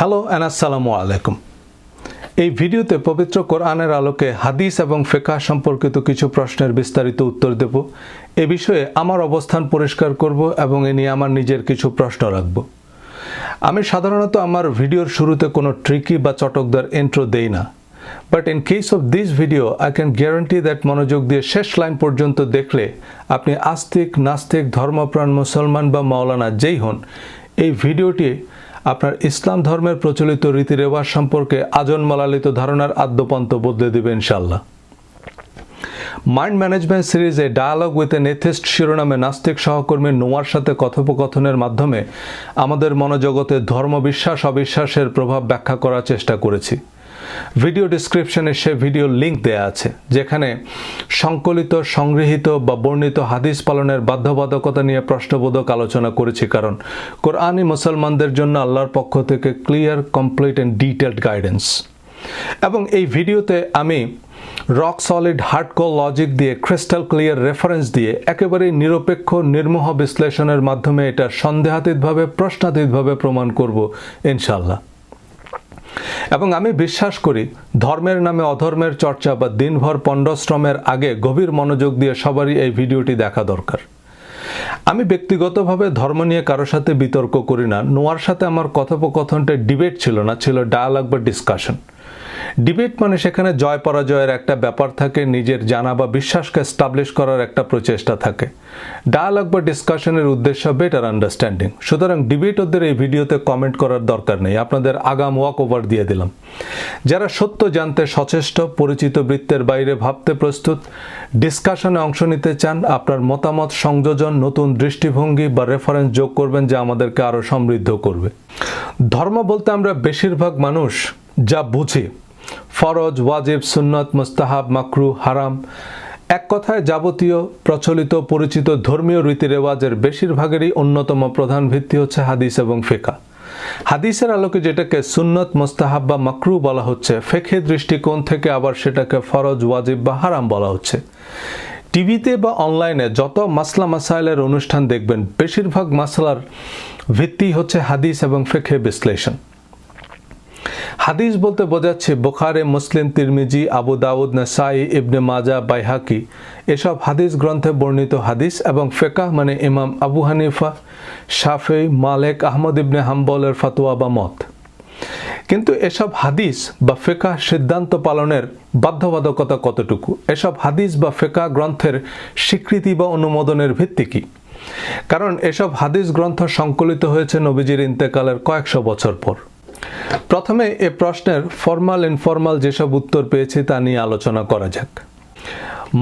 Hello and আসসালামু আলাইকুম। এই ভিডিওতে পবিত্র কোরআনের আলোকে হাদিস এবং ফিকহ সম্পর্কিত কিছু প্রশ্নের বিস্তারিত উত্তর দেব। এ বিষয়ে আমার অবস্থান পরিষ্কার করব এবং এ নিয়ে আমার নিজের কিছু প্রশ্ন রাখব। আমি সাধারণত আমার ভিডিওর শুরুতে কোনো ট্রিকি বা চটকদার ইন্ট্রো দেই না, but in case of this video I can guarantee that মনোযোগ দিয়ে শেষ লাইন পর্যন্ত দেখলে আপনি আস্তিক, নাস্তিক, ধর্মপ্রাণ মুসলমান বা মাওলানা যেই হন, এই ভিডিওটি আপনার ইসলাম ধর্মের প্রচলিত রীতি রেওয়াজ সম্পর্কে আজন্মলালিত ধারণার আদ্যপন্ত বদলে দেবে ইনশাআল্লাহ। মাইন্ড ম্যানেজমেন্ট সিরিজে ডায়ালগ উইথ এন এথিস্ট শিরোনামে নাস্তিক সহকর্মী নোয়ার সাথে কথোপকথনের মাধ্যমে আমাদের মনোজগতে ধর্ম বিশ্বাস অবিশ্বাসের প্রভাব ব্যাখ্যা করার চেষ্টা করেছি। ভিডিও ডিসক্রিপশনে সে ভিডিও লিঙ্ক দেয়া আছে, যেখানে সংকলিত, সংগৃহীত বা বর্ণিত হাদিস পালনের বাধ্যবাধকতা নিয়ে প্রশ্নবোধক আলোচনা করেছি, কারণ কোরআনি মুসলমানদের জন্য আল্লাহর পক্ষ থেকে clear, complete and detailed guidance. এবং এই ভিডিওতে আমি রক সলিড হার্ডকোর লজিক দিয়ে, ক্রিস্টাল ক্লিয়ার রেফারেন্স দিয়ে একেবারেই নিরপেক্ষ, নির্মোহ বিশ্লেষণের মাধ্যমে এটা সন্দেহাতীতভাবে, প্রশ্নাতীতভাবে প্রমাণ করব ইনশাআল্লাহ। এবং আমি বিশ্বাস করি ধর্মের নামে অধর্মের চর্চা বা দিনভর পণ্ডশ্রমের আগে গভীর মনোযোগ দিয়ে সবারই এই ভিডিওটি দেখা দরকার। আমি ব্যক্তিগতভাবে ধর্ম নিয়ে কারোর সাথে বিতর্ক করি না। নোয়ার সাথে আমার কথোপকথনটা ডিবেট ছিল না, ছিল ডায়ালগ বা ডিসকাশন। ডিবেট মানে সেখানে জয় পরাজয়ের একটা ব্যাপার থাকে, নিজের জানা বা বিশ্বাসকে এস্টাবলিশ করার একটা প্রচেষ্টা থাকে। ডায়ালগ বা ডিসকাশনের উদ্দেশ্য বেটার আন্ডারস্ট্যান্ডিং। সুতরাং ডিবেট ওদের এই ভিডিওতে কমেন্ট করার দরকার নেই, আপনাদের আগাম ওয়াক ওভার দিয়ে দিলাম। যারা সত্য জানতে সচেষ্ট, পরিচিত বৃত্তের বাইরে ভাবতে প্রস্তুত, ডিসকাশনে অংশ নিতে চান, আপনার মতামত, সংযোজন, নতুন দৃষ্টিভঙ্গি বা রেফারেন্স যোগ করবেন, যা আমাদেরকে আরও সমৃদ্ধ করবে। ধর্ম বলতে আমরা বেশিরভাগ মানুষ যা বুঝি ফরজ, ওয়াজিব, সুন্নত, মুস্তাহাব, মাকরুহ, হারাম, এক কথায় যাবতীয় প্রচলিত পরিচিত ধর্মীয় রীতি রেওয়াজের বেশিরভাগেরই অন্যতম প্রধান ভিত্তি হচ্ছে হাদিস এবং ফিকহ। হাদিসের আলোকে যেটাকে সুন্নত, মুস্তাহাব বা মাকরুহ বলা হচ্ছে, ফিকহি দৃষ্টিকোণ থেকে আবার সেটাকে ফরজ, ওয়াজিব বা হারাম বলা হচ্ছে। টিভিতে বা অনলাইনে যত মাসলা মাসাইলের অনুষ্ঠান দেখবেন, বেশিরভাগ মাসলার ভিত্তি হচ্ছে হাদিস এবং ফিকহি বিশ্লেষণ। হাদিস বলতে বোঝাচ্ছে বুখারী, মুসলিম, তিরমিজি, আবু দাউদ, নাসাই, ইবনে মাজা, বাইহাকি, এসব হাদিস গ্রন্থে বর্ণিত হাদিস। এবং ফিকহ মানে ইমাম আবু হানিফা, শাফেঈ, মালিক, আহমদ ইবনে হাম্বলের ফতোয়া বা মত। কিন্তু এসব হাদিস বা ফিকহ সিদ্ধান্ত পালনের বাধ্যবাধকতা কতটুকু? এসব হাদিস বা ফিকহ গ্রন্থের স্বীকৃতি বা অনুমোদনের ভিত্তি কি? কারণ এসব হাদিস গ্রন্থ সংকলিত হয়েছে নবীজির ইন্তেকালের কয়েকশো বছর পর। প্রথমে এ প্রশ্নের ফর্মাল ইনফর্মাল যেসব উত্তর পেয়েছি তা নিয়ে আলোচনা করা যাক।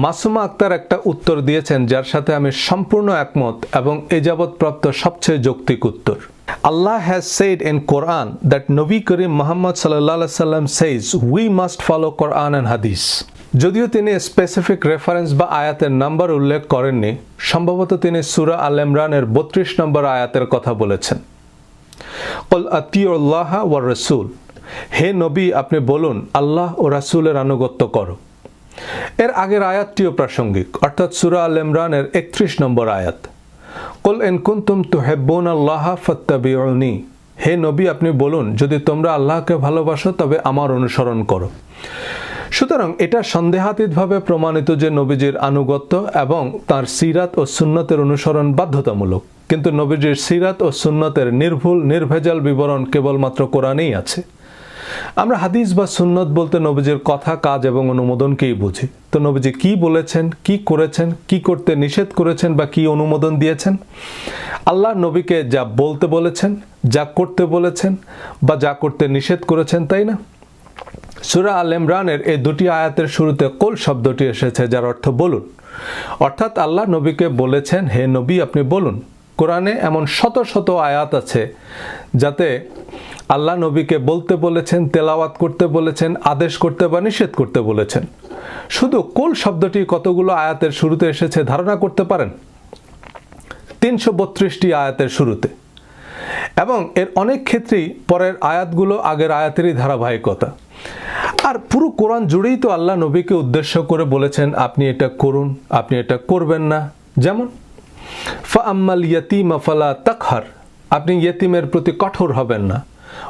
মাসুমা আক্তার একটা উত্তর দিয়েছেন যার সাথে আমি সম্পূর্ণ একমত এবং এ যাবৎ প্রাপ্ত সবচেয়ে যৌক্তিক উত্তর। Allah has said in Quran that Nabi Karim Muhammad sallallahu alaihi wasallam says we must follow Quran and Hadith. যদিও তিনি স্পেসিফিক রেফারেন্স বা আয়াতের নাম্বার উল্লেখ করেননি, সম্ভবত তিনি সূরা আল ইমরানের 32 নম্বর আয়াতের কথা বলেছেন। কুল আতিউল্লাহ ওয়া রাসূল, হে নবী আপনি বলুন আল্লাহ ও রাসূলের আনুগত্য করো। এর আগের আয়াতটিও প্রাসঙ্গিক, অর্থাৎ সূরা আল ইমরানের 31 নম্বর আয়াত। কুল ইন কুনতুম তুহিব্বুনাল্লাহ ফাত্তাবিউনি, হে নবী আপনি বলুন যদি তোমরা আল্লাহকে ভালোবাসো তবে আমার অনুসরণ করো। সুতরাং এটা সন্দেহাতীতভাবে প্রমাণিত যে নবীজির আনুগত্য এবং তার সিরাত ও সুন্নতের অনুসরণ বাধ্যতামূলক। কিন্তু নবীজির সিরাত ও সুন্নতের নির্ভুল, নির্ভেজাল বিবরণ কেবলমাত্র কোরআনেই আছে। আমরা হাদিস বা সুন্নত বলতে নবীজির কথা, কাজ এবং অনুমোদনকেই বুঝি। তো নবীজি কি বলেছেন, কি করেছেন, কি করতে নিষেধ করেছেন বা কি অনুমোদন দিয়েছেন? আল্লাহ নবীকে যা বলতে বলেছেন, যা করতে বলেছেন বা যা করতে নিষেধ করেছেন, তাই না? সূরা আল ইমরানের এই দুটি আয়াতের শুরুতে কুল শব্দটি এসেছে, যার অর্থ বলুন। অর্থাৎ আল্লাহ নবীকে বলেছেন হে নবী আপনি বলুন। কোরআনে এমন শত শত আয়াত আছে যাতে আল্লাহ নবীকে বলতে বলেছেন, তেলাওয়াত করতে বলেছেন, আদেশ করতে বা নিষেধ করতে বলেছেন। শুধু কুল শব্দটি কতগুলো আয়াতের শুরুতে এসেছে ধারণা করতে পারেন? 332টি আয়াতের শুরুতে। এবং এর অনেক ক্ষেত্রেই পরের আয়াতগুলো আগের আয়াতেরই ধারাবাহিকতা। আর পুরো কোরআন জুড়েই তো আল্লাহ নবীকে উদ্দেশ্য করে বলেছেন আপনি এটা করুন, আপনি এটা করবেন না। যেমন ফাআম্মাল ইয়াতীমা ফালা তাকহার, আপনি ইয়েতিমের প্রতি কঠোর হবেন না।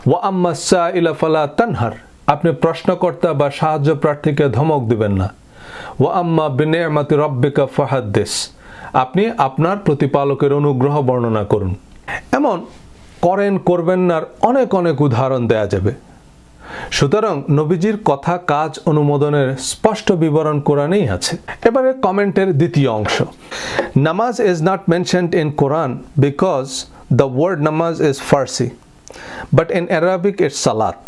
ওয়া আম্মা সাইলা ফালা তানহার, আপনি প্রশ্নকর্তা বা সাহায্য প্রার্থীকে ধমক দিবেন না। ওয়া আম্মা বিনিআমাতি রাব্বিকা ফাহাদ্দিস, আপনি আপনার প্রতিপালকের অনুগ্রহ বর্ণনা করুন। এমন করবেন না অনেক অনেক উদাহরণ দেয়া যাবে। সুতরাং নবীজির কথা কাজ অনুমোদনের স্পষ্ট বিবরণ কোরআনেই আছে। এবারে কমেন্টের দ্বিতীয় অংশ। Namaz is not mentioned in Quran because the word namaz is Farsi, but in Arabic it's salat,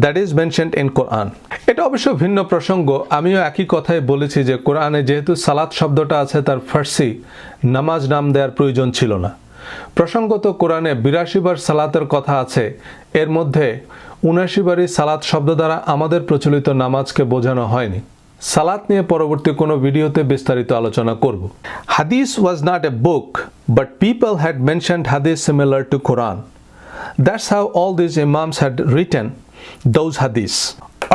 that is mentioned in Quran. এটা অবশ্য ভিন্ন প্রসঙ্গ। আমিও একই কথাই বলেছি যে কোরআনে যেহেতু সালাত শব্দটা আছে, তার ফার্সি নামাজ নাম দেওয়ার প্রয়োজন ছিল না। প্রসঙ্গত কোরআনে 82 বার সালাতের কথা আছে, এর মধ্যে 79 বারই সালাত শব্দ দ্বারা আমাদের প্রচলিত নামাজকে বোঝানো হয়নি। সালাত নিয়ে পরবর্তী কোনো ভিডিওতে বিস্তারিত আলোচনা করব। Hadith was not a book, but people had mentioned hadith similar to Quran. That's how all this imams had written those hadith.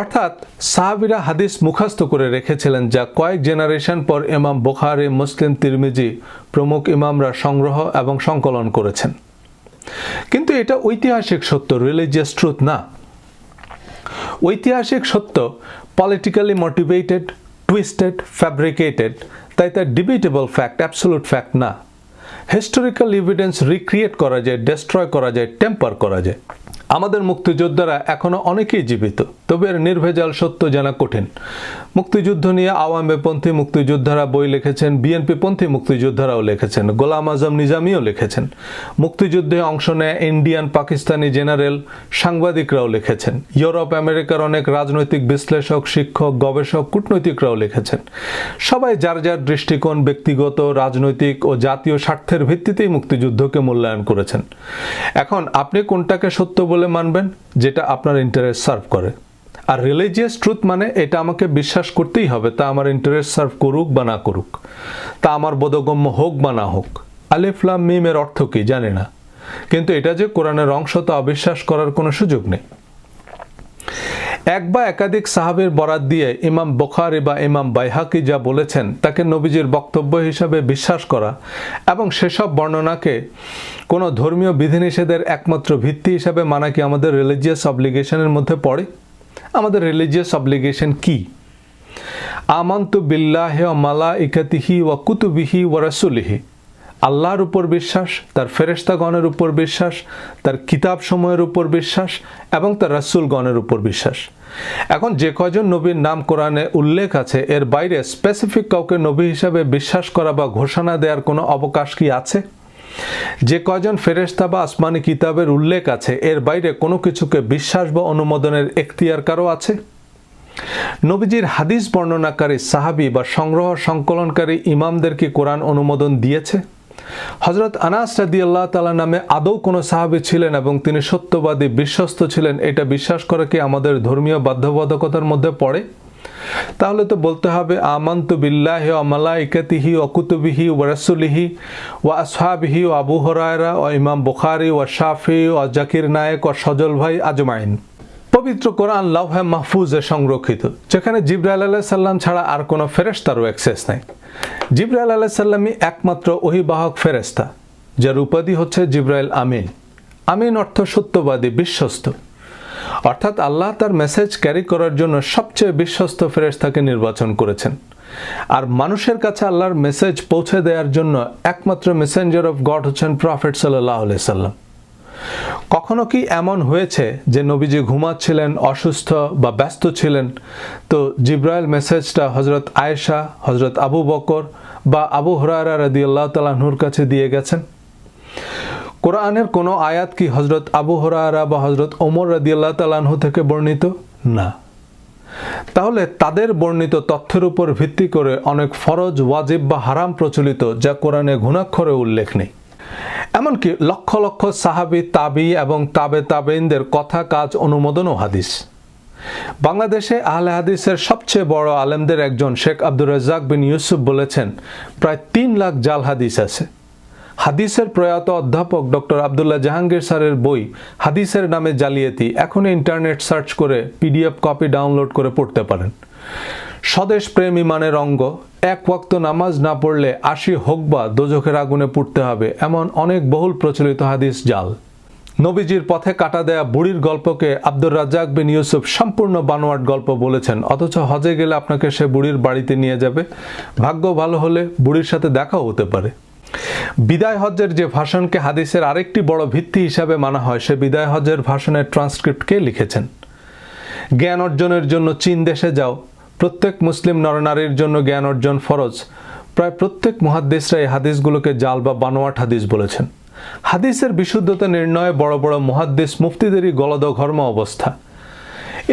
অর্থাৎ সাহাবীরা হাদিস মুখস্থ করে রেখেছিলেন, যা কয়েক জেনারেশন পর ইমাম বুখারী, মুসলিম, তিরমিজি প্রমুখ ইমামরা সংগ্রহ এবং সংকলন করেছেন। কিন্তু এটা ঐতিহাসিক সত্য, রিলিজিয়াস ট্রুথ না। ঐতিহাসিক সত্য পলিটিক্যালি মোটিভেটেড, টুইস্টেড, ফ্যাব্রিকেটেড, তাই তা ডিবেটেবল ফ্যাক্ট, অ্যাবসোলুট ফ্যাক্ট না। হিস্টোরিক্যাল এভিডেন্স রিক্রিয়েট করা যায়, ডেস্ট্রয় করা যায়, টেম্পার করা যায়। আমাদের মুক্তিযোদ্ধারা এখনো অনেকেই জীবিত, তবে এর নির্ভেজাল সত্য জানা কঠিন। মুক্তিযুদ্ধ নিয়ে আওয়ামীপন্থী মুক্তিযোদ্ধারা বই লিখেছেন, বিএনপিপন্থী মুক্তিযোদ্ধারাও লিখেছেন, গোলাম আজম নিজামীও লিখেছেন। মুক্তিযুদ্ধে অংশ নেয় ইন্ডিয়ান, পাকিস্তানি জেনারেল, সাংবাদিকরাও লিখেছেন। ইউরোপ আমেরিকার অনেক রাজনৈতিক বিশ্লেষক, শিক্ষক, গবেষক, কূটনৈতিকরাও লিখেছেন। সবাই যার যার দৃষ্টিকোণ, ব্যক্তিগত, রাজনৈতিক ও জাতীয় স্বার্থের ভিত্তিতেই মুক্তিযুদ্ধকে মূল্যায়ন করেছেন। এখন আপনি কোনটাকে সত্য বলে মানবেন? যেটা আপনার ইন্টারেস্ট সার্ভ করে। আর রিলিজিয়াস ট্রুথ মানে এটা আমাকে বিশ্বাস করতেই হবে, তা আমার ইন্টারেস্ট সার্ভ করুক বা না করুক, তা আমার বোধগম্য হোক বা না হোক। আলিফ লাম মিম এর অর্থ কি জানি না, কিন্তু এটা যে কোরআনের অংশ তা অবিশ্বাস করার কোনো সুযোগ নেই। এক বা একাধিক সাহাবীর বরাত দিয়ে ইমাম বুখারী বা ইমাম বাইহাকি যা বলেছেন তাকে নবীজির বক্তব্য হিসাবে বিশ্বাস করা এবং সেসব বর্ণনাকে কোনো ধর্মীয় বিধিনিষেধের একমাত্র ভিত্তি হিসাবে মানা কি আমাদের রিলিজিয়াস অব্লিগেশনের মধ্যে পড়ে? আমাদের রিলিজিয়াস অব্লিগেশন কি? আমানতু বিল্লাহি ওয়া মালাইকাতিহি ওয়া কুতুবিহি ওয়া রাসূলিহি, আল্লাহর উপর বিশ্বাস, তার ফেরেশতাগণের উপর বিশ্বাস, তার কিতাবসমূহের উপর বিশ্বাস এবং তার রাসূলগণের উপর বিশ্বাস। এখন যে কয়জন নবীর নাম কোরআনে উল্লেখ আছে, এর বাইরে স্পেসিফিক কাউকে নবী হিসাবে বিশ্বাস করা বা ঘোষণা দেওয়ার কোনো অবকাশ কি আছে? যে কয়জন ফেরেশতা বা আসমানি কিতাবের উল্লেখ আছে, এর বাইরে কোনো কিছুকে বিশ্বাস বা অনুমোদনের এখতিয়ার কারও আছে? নবীজির হাদিস বর্ণনাকারী সাহাবী বা সংগ্রহ সংকলনকারী ইমামদের কি কোরআন অনুমোদন দিয়েছে? হযরত আনাস রাদিয়াল্লাহু তাআলা নামে আদৌ কোনো সাহাবী ছিলেন এবং তিনি সত্যবাদী, বিশ্বস্ত ছিলেন, এটা বিশ্বাস করা কি আমাদের ধর্মীয় বাধ্যবাধকতার মধ্যে পড়ে? তাহলে তো বলতে হবে আমানতু বিল্লাহি ওয়া মালাইকাতিহি ওয়া কুতুবিহি ওয়া রাসূলিহি ওয়া আসহাবিহি ওয়া আবু হুরায়রা ওয়া ইমাম বুখারী ওয়া শাফি ওয়া জাকির নায়েক ওয়া সজল ভাই আজমাইন। পবিত্র কোরআন লাওহে মাহফুজে সংরক্ষিত, যেখানে জিবরাইল আলাইহিস সালাম ছাড়া আর কোনো ফেরেশতারও অ্যাক্সেস নাই। জিবরাইল আলাইহিস সালামই একমাত্র ওহীবাহক ফেরেশতা, যার উপাধি হচ্ছে জিবরাইল আমিন। আমিন অর্থ সত্যবাদী, বিশ্বস্ত। অর্থাৎ আল্লাহ তার মেসেজ ক্যারি করার জন্য সবচেয়ে বিশ্বস্ত ফেরেশতাকে নির্বাচন করেছেন। আর মানুষের কাছে আল্লাহর মেসেজ পৌঁছে দেওয়ার জন্য একমাত্র মেসেঞ্জার অফ গড হচ্ছেন প্রফেট সাল্লাল্লাহু আলাইহি সাল্লাম। কখনো কি এমন হয়েছে যে নবীজি ঘুমাচ্ছিলেন, অসুস্থ বা ব্যস্ত ছিলেন, তো জিবরাইল মেসেজটা হযরত আয়েশা, হযরত আবু বকর বা আবু হুরায়রা রাদিয়াল্লাহু তাআলা আনহুর কাছে দিয়ে গেছেন? কোরআনের কোনো আয়াত কি হযরত আবু হুরায়রা বা হযরত ওমর রাদিয়াল্লাহু তাআলা আনহু থেকে বর্ণিত? না। তাহলে তাদের বর্ণিত তথ্যের উপর ভিত্তি করে অনেক ফরজ, ওয়াজিব বা হারাম প্রচলিত, যা কোরআনে ঘুণাক্ষরে উল্লেখ নেই। এমনকি লক্ষ লক্ষ সাহাবী, তাবি এবং তাবে তাবেইনদের কথা, কাজ, অনুমোদন ও হাদিস। বাংলাদেশে আহলে হাদিসের সবচেয়ে বড় আলেমদের একজন শেখ আব্দুর রাজ্জাক বিন ইউসুফ বলেছেন, প্রায় 3 লাখ জাল হাদিস আছে। হাদিসের প্রয়াত অধ্যাপক ডক্টর আব্দুল্লাহ জাহাঙ্গীর স্যারের বই হাদিসের নামে জালিয়াতি এখনও ইন্টারনেট সার্চ করে পিডিএফ কপি ডাউনলোড করে পড়তে পারেন। স্বদেশ প্রেম ইমানের অঙ্গ, এক ওয়াক্ত নামাজ না পড়লে 80 হোক বা দোজখের আগুনে পুড়তে হবে, এমন অনেক বহুল প্রচলিত হাদিস জাল। নবীজির পথে কাটা দেয়া বুড়ির গল্পকে আব্দুর রাজ্জাক বিন ইউসুফ সম্পূর্ণ বানোয়াট গল্প বলেছেন, অথচ হজে গেলে আপনাকে সে বুড়ির বাড়িতে নিয়ে যাবে। ভাগ্য ভালো হলে বুড়ির সাথে দেখাও হতে পারে। বিদায় হজ্জের যে ভাষণকে হাদিসের আরেকটি বড় ভিত্তি হিসাবে মানা হয়, সে বিদায় হজ্জের ভাষণের ট্রান্সক্রিপ্ট কে লিখেছেন? জ্ঞান অর্জনের জন্য চীন দেশে যাও, প্রত্যেক মুসলিম নরনারীর জন্য জ্ঞান অর্জন ফরজ। প্রায় প্রত্যেক মুহাদ্দিসরা এই হাদিসগুলোকে জাল বা বানোয়াট হাদিস বলেছেন। হাদিসের বিশুদ্ধতা নির্ণয়ে বড় বড় মুহাদ্দিস মুফতিদেরই গলদঘর্ম অবস্থা।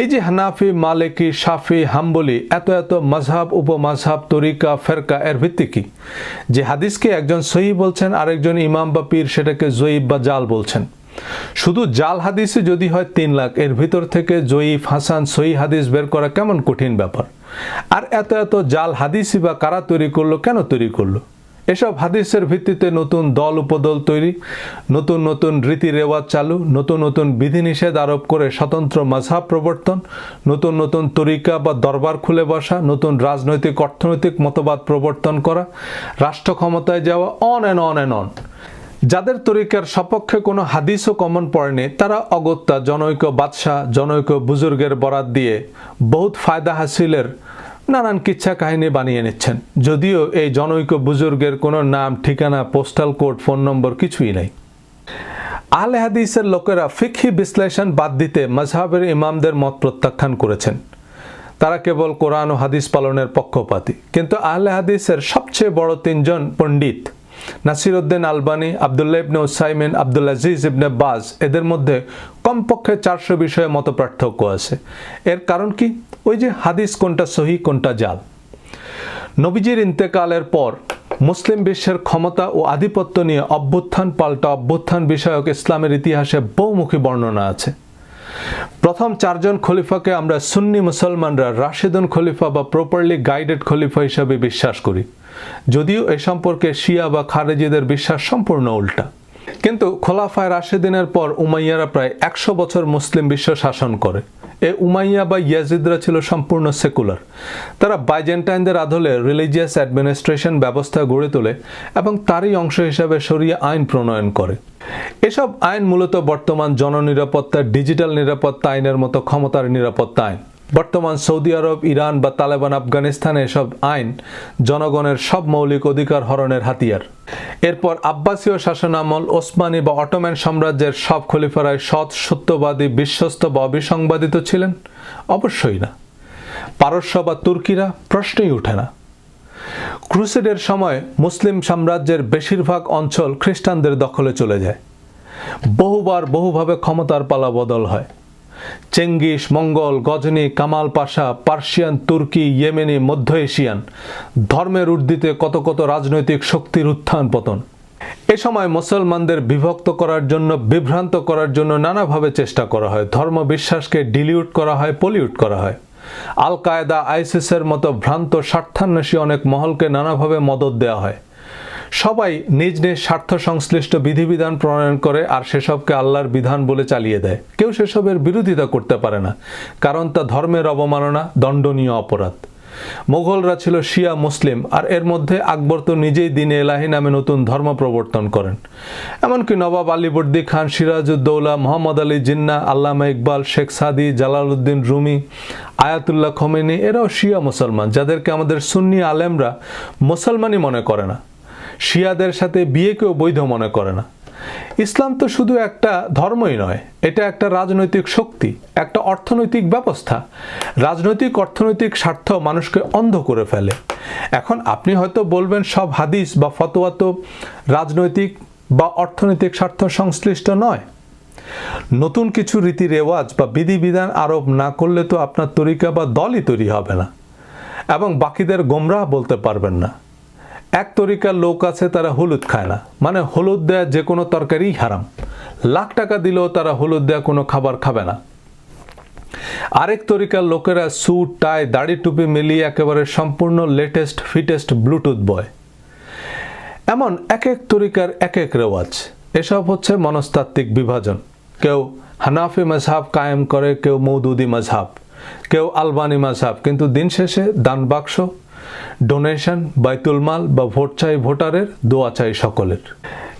এই যে হানাফি, মালিকি, শাফি, হাম্বলি, এত এত মাযহাব, উপমাযহাব, তরিকা, ফেরকা, এর ভিত্তি কি? যে হাদিসকে একজন সহিহ বলছেন, আরেকজন ইমাম বা পীর সেটাকে জয়ীফ বা জাল বলছেন। শুধু জাল হাদিসে যদি হয় 3 লাখ, এর ভিতর থেকে জয়ীফ, হাসান, সহিহ হাদিস বের করা কেমন কঠিন ব্যাপার। আর এত এত জাল হাদিসই বা কারা তৈরি করলো, কেন তৈরি করলো? এসব হাদিসের ভিত্তিতে নতুন দল উপদল তৈরি, নতুন নতুন রীতি রেওয়াজ চালু, নতুন নতুন বিধিনিষেধ আরোপ করে স্বতন্ত্র মাযহাব প্রবর্তন, নতুন নতুন তরিকা বা দরবার খুলে বসা, নতুন রাজনৈতিক অর্থনৈতিক মতবাদ প্রবর্তন করা, রাষ্ট্র ক্ষমতায় যাওয়া, on and on and on. যাদের তরিকার সপক্ষে কোনো হাদিসও কমন পড়েনি, তারা অগত্যা জনৈক বাদশাহ, জনৈক বুজুর্গের বরাত দিয়ে বহুত ফায়দা হাসিলের নানান কিচ্ছা কাহিনী বানিয়ে নিচ্ছেন, যদিও এই জনৈক বুজুর্গের কোনো নাম, ঠিকানা, পোস্টাল কোড, ফোন নম্বর কিছুই নাই। আহলে হাদিসের লোকেরা ফিকহি বিশ্লেষণ বাদ দিতে মাযহাবের ইমামদের মত প্রত্যাখ্যান করেছেন। তারা কেবল কোরআন ও হাদিস পালনের পক্ষপাতী। কিন্তু আহলে হাদিসের সবচেয়ে বড় 3 জন পণ্ডিত, নাসিরউদ্দিন আলবানী, আব্দুল্লাহ ইবনে উসাইমিন, আব্দুল আজিজ ইবনে বাজ, এদের মধ্যে কমপক্ষে 400 বিষয়ে মত পার্থক্য আছে। এর কারণ কি? ওই যে হাদিস কোনটা সহিহ কোনটা জাল। নবীজির ইন্তেকালের পর মুসলিম বিশ্বের ক্ষমতা ও আধিপত্য নিয়ে অভ্যুত্থান পাল্টা অভ্যুত্থান বিষয়ক ইসলামের ইতিহাসে বহুমুখী বর্ণনা আছে। প্রথম 4 জন খলিফাকে আমরা সুন্নি মুসলমানরা রাশিদুন খলিফা বা প্রপারলি গাইডেড খলিফা হিসাবে বিশ্বাস করি, যদিও এ সম্পর্কে শিয়া বা খারেজিদের বিশ্বাস সম্পূর্ণ উল্টা। কিন্তু খোলাফায়ে রাশিদিনের পর উমাইয়ারা প্রায় 100 বছর মুসলিম বিশ্ব শাসন করে। এ উমাইয়া বা ইয়াজিদরা ছিল সম্পূর্ণ সেকুলার। তারা বাইজেন্টাইনদের আদলে রিলিজিয়াস অ্যাডমিনিস্ট্রেশন ব্যবস্থা গড়ে তোলে এবং তারই অংশ হিসাবে শরিয়া আইন প্রণয়ন করে। এসব আইন মূলত বর্তমান জননিরাপত্তা, ডিজিটাল নিরাপত্তা আইনের মতো ক্ষমতার নিরাপত্তা আইন। বর্তমান সৌদি আরব, ইরান বা তালেবান আফগানিস্তানে এসব আইন জনগণের সব মৌলিক অধিকার হরণের হাতিয়ার। এরপর আব্বাসীয় শাসনামল, ওসমানী বা অটোম্যান সাম্রাজ্যের সব খলিফারাই সৎ, সত্যবাদী, বিশ্বস্ত বা অবিসংবাদিত ছিলেন? অবশ্যই না। পারস্য বা তুর্কিরা? প্রশ্নই ওঠে না। ক্রুসেডের সময় মুসলিম সাম্রাজ্যের বেশিরভাগ অঞ্চল খ্রিস্টানদের দখলে চলে যায়। বহুবার বহুভাবে ক্ষমতার পালা বদল হয়। চেঙ্গিস, মঙ্গল, গজনি, কামাল পাশা, পার্সিয়ান, তুর্কি, ইয়েমেনি, মধ্য এশিয়ান, ধর্মের ঊর্ধ্বে কত কত রাজনৈতিক শক্তির উত্থান পতন। এ সময় মুসলমানদের বিভক্ত করার জন্য, বিভ্রান্ত করার জন্য নানাভাবে চেষ্টা করা হয়। ধর্ম বিশ্বাসকে ডিলিউট করা হয়, পলিউট করা হয়। আল কায়দা, আইসিসের মতো ভ্রান্ত স্বার্থান্বেষী অনেক মহলকে নানাভাবে মদত দেওয়া হয়। সবাই নিজ নিজ স্বার্থ সংশ্লিষ্ট বিধিবিধান প্রণয়ন করে আর সেসবকে আল্লাহর বিধান বলে চালিয়ে দেয়। কেউ সেসবের বিরোধিতা করতে পারে না, কারণ তা ধর্মের অবমাননা, দণ্ডনীয় অপরাধ। মোগলরা ছিল শিয়া মুসলিম, আর এর মধ্যে আকবর তো নিজেই দ্বীন এলাহি নামে নতুন ধর্ম প্রবর্তন করেন। এমনকি নবাব আলীবর্দী খান, সিরাজউদ্দৌলা, মোহাম্মদ আলী জিন্নাহ, আল্লামা ইকবাল, শেখ সাদি, জালালউদ্দিন রুমি, আয়াতুল্লাহ খোমেনি, এরাও শিয়া মুসলমান, যাদেরকে আমাদের সুন্নি আলেমরা মুসলমানই মনে করে না। শিয়াদের সাথে বিয়েকেও বৈধ মনে করে না। ইসলাম তো শুধু একটা ধর্মই নয়, এটা একটা রাজনৈতিক শক্তি, একটা অর্থনৈতিক ব্যবস্থা। রাজনৈতিক অর্থনৈতিক স্বার্থ মানুষকে অন্ধ করে ফেলে। এখন আপনি হয়তো বলবেন সব হাদিস বা ফতোয়া তো রাজনৈতিক বা অর্থনৈতিক স্বার্থ সংশ্লিষ্ট নয়। নতুন কিছু রীতি রেওয়াজ বা বিধিবিধান আরোপ না করলে তো আপনার তরিকা বা দলই তৈরি হবে না, এবং বাকিদের গোমরাহ বলতে পারবেন না। এক তরিকার লোক আছে, তারা হলুদ খায় না, মানে হলুদ দেয়া যে কোনো তরকারিই হারাম। লাখ টাকা দিলেও তারা হলুদ দেয়া কোনো খাবার খাবে না। আরেক তরিকার লোকেরা স্যুট, টাই, দাড়ি, টুপি মিলিয়ে একেবারে সম্পূর্ণ লেটেস্ট ফিটেস্ট ব্লুটুথ বয়। এমন এক এক তরিকার এক এক রেওয়াজ। এসব হচ্ছে মনস্তাত্ত্বিক বিভাজন। কেউ হানাফি মাযহাব কায়েম করে, কেউ মওদুদি মাযহাব, কেউ আলবানি মাযহাব, কিন্তু দিন শেষে দান বাক্স, ডোনেশন, বাইতুল মাল বা ভোট চাই ভোটারের, দোয়া চাই সকলের।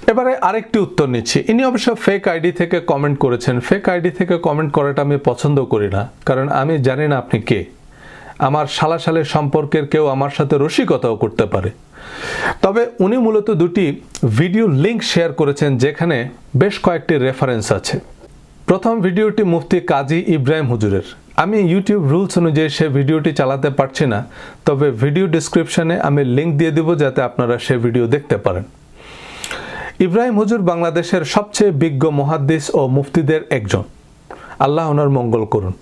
এবারে আরেকটি উত্তর নিচ্ছি। ইনি অবশ্য ফেক আইডি থেকে কমেন্ট করেছেন। ফেক আইডি থেকে কমেন্ট করাটা আমি পছন্দ করি না, কারণ আমি জানি না আপনি কে। আমার সালাসালের সম্পর্কের কেউ আমার সাথে রসিকতাও করতে পারে। তবে উনি মূলত দুটি ভিডিও লিঙ্ক শেয়ার করেছেন যেখানে বেশ কয়েকটি রেফারেন্স আছে। প্রথম ভিডিওটি মুফতি কাজী ইব্রাহিম হুজুরের। আমি ইউটিউব রুলস অনুযায়ী সে ভিডিওটি চালাতে পারছি না, তবে ভিডিও ডিসক্রিপশনে আমি লিঙ্ক দিয়ে দেব যাতে আপনারা সে ভিডিও দেখতে পারেন। ইব্রাহিম হুজুর বাংলাদেশের সবচেয়ে বিজ্ঞ মুহাদ্দিস ও মুফতিদের একজন, আল্লাহ ওনার মঙ্গল করুন।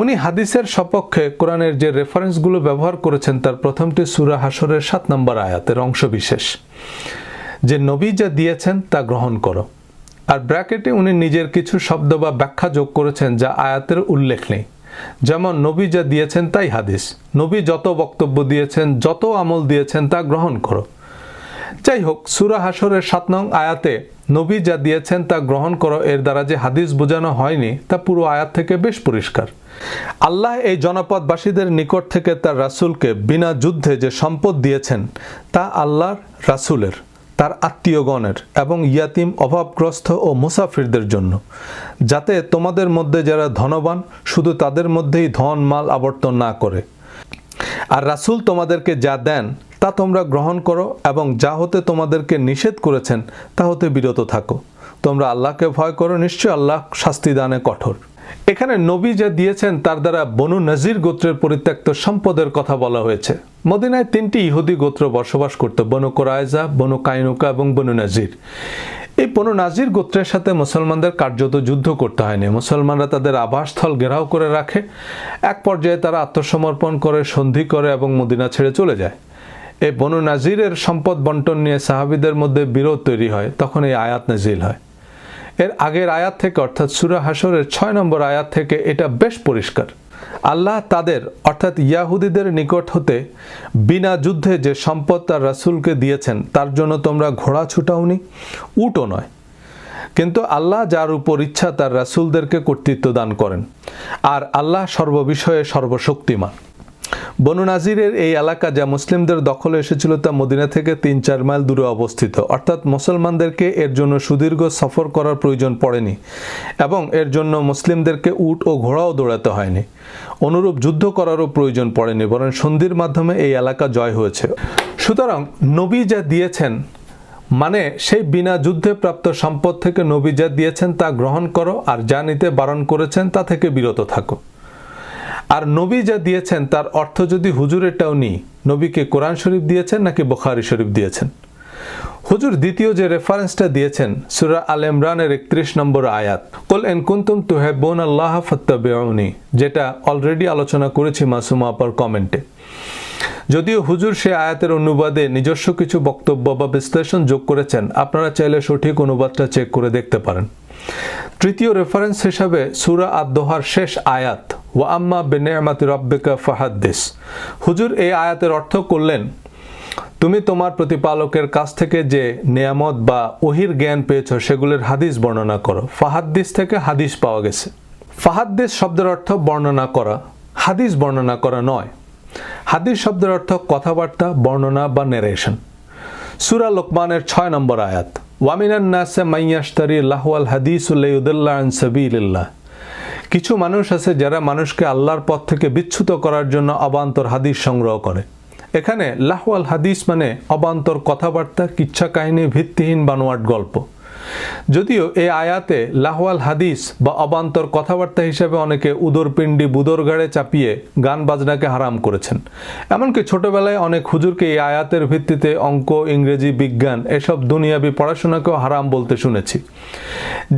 উনি হাদিসের সপক্ষে কোরআনের যে রেফারেন্সগুলো ব্যবহার করেছেন তার প্রথমটি সূরা হাশরের 7 নম্বর আয়াতের অংশবিশেষ, যে নবী যা দিয়েছেন তা গ্রহণ করো। আর ব্র্যাকেটে উনি নিজের কিছু শব্দ বা ব্যাখ্যা যোগ করেছেন যা আয়াতের উল্লেখ নেই, যেমন নবী যা দিয়েছেন তাই হাদিস, নবী যত বক্তব্য দিয়েছেন, যত আমল দিয়েছেন তা গ্রহণ করো। যাই হোক, সূরা হাশরের 7 নং আয়াতে নবী যা দিয়েছেন তা গ্রহণ করো এর দ্বারা যে হাদিস বোঝানো হয়নি তা পুরো আয়াত থেকে বেশ পরিষ্কার। আল্লাহ এই জনপদবাসীদের নিকট থেকে তার রাসূলকে বিনা যুদ্ধে যে সম্পদ দিয়েছেন তা আল্লাহর রাসূলের, তার আত্মীয়গণের এবং ইয়াতিম, অভাবগ্রস্ত ও মুসাফিরদের জন্য, যাতে তোমাদের মধ্যে যারা ধনবান শুধু তাদের মধ্যেই ধন মাল আবর্তন না করে। আর রাসূল তোমাদেরকে যা দেন তা তোমরা গ্রহণ করো এবং যা হতে তোমাদেরকে নিষেধ করেছেন তা হতে বিরত থাকো। তোমরা আল্লাহকে ভয় করো, নিশ্চয় আল্লাহ শাস্তি দানে কঠোর। এখানে নবী যা দিয়েছেন তার দ্বারা বনু নজির গোত্রের পরিত্যক্ত সম্পদের কথা বলা হয়েছে। মদিনায় 3টি ইহুদি গোত্র বসবাস করত, বনু কোরাইজা, বনু কাইনুকা এবং বনু নজির। এই বনু নাজির গোত্রের সাথে মুসলমানদের কার্যত যুদ্ধ করতে হয়নি। মুসলমানরা তাদের আবাসস্থল ঘেরাও করে রাখে। এক পর্যায়ে তারা আত্মসমর্পণ করে, সন্ধি করে এবং মদিনা ছেড়ে চলে যায়। এই বনু নাজিরের সম্পদ বন্টন নিয়ে সাহাবীদের মধ্যে বিরোধ তৈরি হয়, তখন এই আয়াত নাজিল হয়। এর আগের আয়াত থেকে অর্থাৎ সূরা হাশরের 6 নম্বর আয়াত থেকে এটা বেশ পরিষ্কার। আল্লাহ তাদের অর্থাৎ ইয়াহুদীদের নিকট হতে বিনা যুদ্ধে যে সম্পদ তার রাসূলকে দিয়েছেন তার জন্য তোমরা ঘোড়া ছুটাওনি, উটও নয়, কিন্তু আল্লাহ যার উপর ইচ্ছা তার রাসূলদেরকে কর্তৃত্ব দান করেন, আর আল্লাহ সর্ববিষয়ে সর্বশক্তিমান। বনু নাজিরের এই এলাকা যা মুসলিমদের দখলে এসেছিল তা মদিনা থেকে 3-4 মাইল দূরে অবস্থিত, অর্থাৎ মুসলমানদেরকে এর জন্য সুদীর্ঘ সফর করার প্রয়োজন পড়েনি এবং এর জন্য মুসলিমদেরকে উট ও ঘোড়াও দৌড়াতে হয়নি। অনুরূপ যুদ্ধ করারও প্রয়োজন পড়েনি, বরং সন্ধির মাধ্যমে এই এলাকা জয় হয়েছে। সুতরাং নবী যা দিয়েছেন মানে সেই বিনা যুদ্ধে প্রাপ্ত সম্পদ থেকে নবী যা দিয়েছেন তা গ্রহণ করো, আর যা নিতে বারণ করেছেন তা থেকে বিরত থাকো। আর নবী যা দিয়েছেন তার অর্থ যদি হুজুরেরটাও নিই, নবীকে কোরআন শরীফ দিয়েছেন নাকি বুখারী শরীফ দিয়েছেন? হুজুর দ্বিতীয় যে রেফারেন্সটা দিয়েছেন সূরা আল ইমরানের 31 নম্বর আয়াত, কুল ইন কুনতুম তুহিব্বুনাল্লাহ ফাত্তাবিউনি, যেটা অলরেডি আলোচনা করেছি মাসুমা আপার কমেন্টে। যদিও হুজুর সে আয়াতের অনুবাদে নিজস্ব কিছু বক্তব্য বা বিশ্লেষণ যোগ করেছেন, আপনারা চাইলে সঠিক অনুবাদটা চেক করে দেখতে পারেন। তৃতীয় রেফারেন্স হিসাবে সূরা আদ-দোহার শেষ আয়াত, ওয়া আম্মা বিনি'মাতি রাব্বিকা ফাহাদ্দিস। হুজুর এই আয়াতের অর্থ করলেন, তুমি তোমার প্রতিপালকের কাছ থেকে যে নেয়ামত বা ওহির জ্ঞান পেয়েছো সেগুলোর হাদিস বর্ণনা করো। ফাহাদ্দিস থেকে হাদিস পাওয়া গেছে। ফাহাদ্দিস শব্দের অর্থ বর্ণনা করা, হাদিস বর্ণনা করা নয়। হাদিস শব্দের অর্থ কথাবার্তা, বর্ণনা বা নেরেশন। সূরা লোকমানের 6 নম্বর আয়াত, ওয়া মিনান নাসি মান ইয়াশতারি লাহওয়াল হাদিস লিয়ুদিল্লা আন সাবিলিল্লাহ। কিছু মানুষ আছে যারা মানুষকে আল্লাহর পথ থেকে বিচ্যুত করার জন্য অবান্তর হাদিস সংগ্রহ করে। এখানে লাহওয়াল হাদিস মানে অবান্তর কথাবার্তা, কিচ্ছা কাহিনী, ভিত্তিহীন বানোয়াট গল্প। যদিও এই আয়াতে লাহওয়াল হাদিস বা অবান্তর কথাবার্তা হিসেবে অনেকে উদরপিণ্ডি বুদরগাড়ে চাপিয়ে গান বাজনাকে হারাম করেছেন। এমনকি ছোটবেলায় অনেক হুজুরকে এই আয়াতের ভিত্তিতে অঙ্ক, ইংরেজি, বিজ্ঞান এসব দুনিয়াবি পড়াশোনাকেও হারাম বলতে শুনেছি।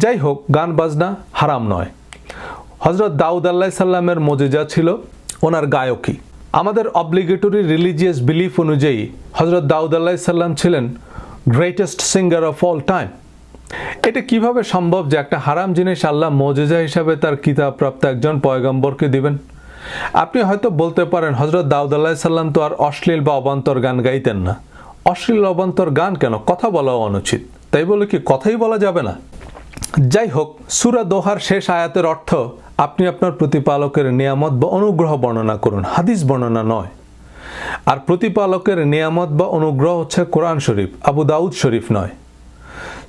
যাই হোক, গান বাজনা হারাম নয়। হযরত দাউদ আলাইহিস সালামের মুজিজা ছিল ওনার গায়কী। আমাদের অব্লিগেটরি রিলিজিয়াস বিলিফ অনুযায়ী হযরত দাউদ আলাইহিস সালাম ছিলেন greatest singer of all time. এটা কিভাবে সম্ভব যে একটা হারাম জিনিস আল্লাহ মুজিজা হিসাবে তার কিতাব প্রাপ্ত একজন পয়গম্বরকে দিবেন? আপনি হয়তো বলতে পারেন, হযরত দাউদ আলাইহিস সালাম তো আর অশ্লীল বা অবান্তর গান গাইতেন না। অশ্লীল অবান্তর গান কেন? কথা বলাও অনুচিত, তাই বলে কি কথাই বলা যাবে না? যাই হোক, সূরা দোহার শেষ আয়াতের অর্থ, আপনি আপনার প্রতিপালকের নিয়ামত বা অনুগ্রহ বর্ণনা করুন, হাদিস বর্ণনা নয়। আর প্রতিপালকের নিয়ামত বা অনুগ্রহ হচ্ছে কোরআন শরীফ, আবু দাউদ শরীফ নয়।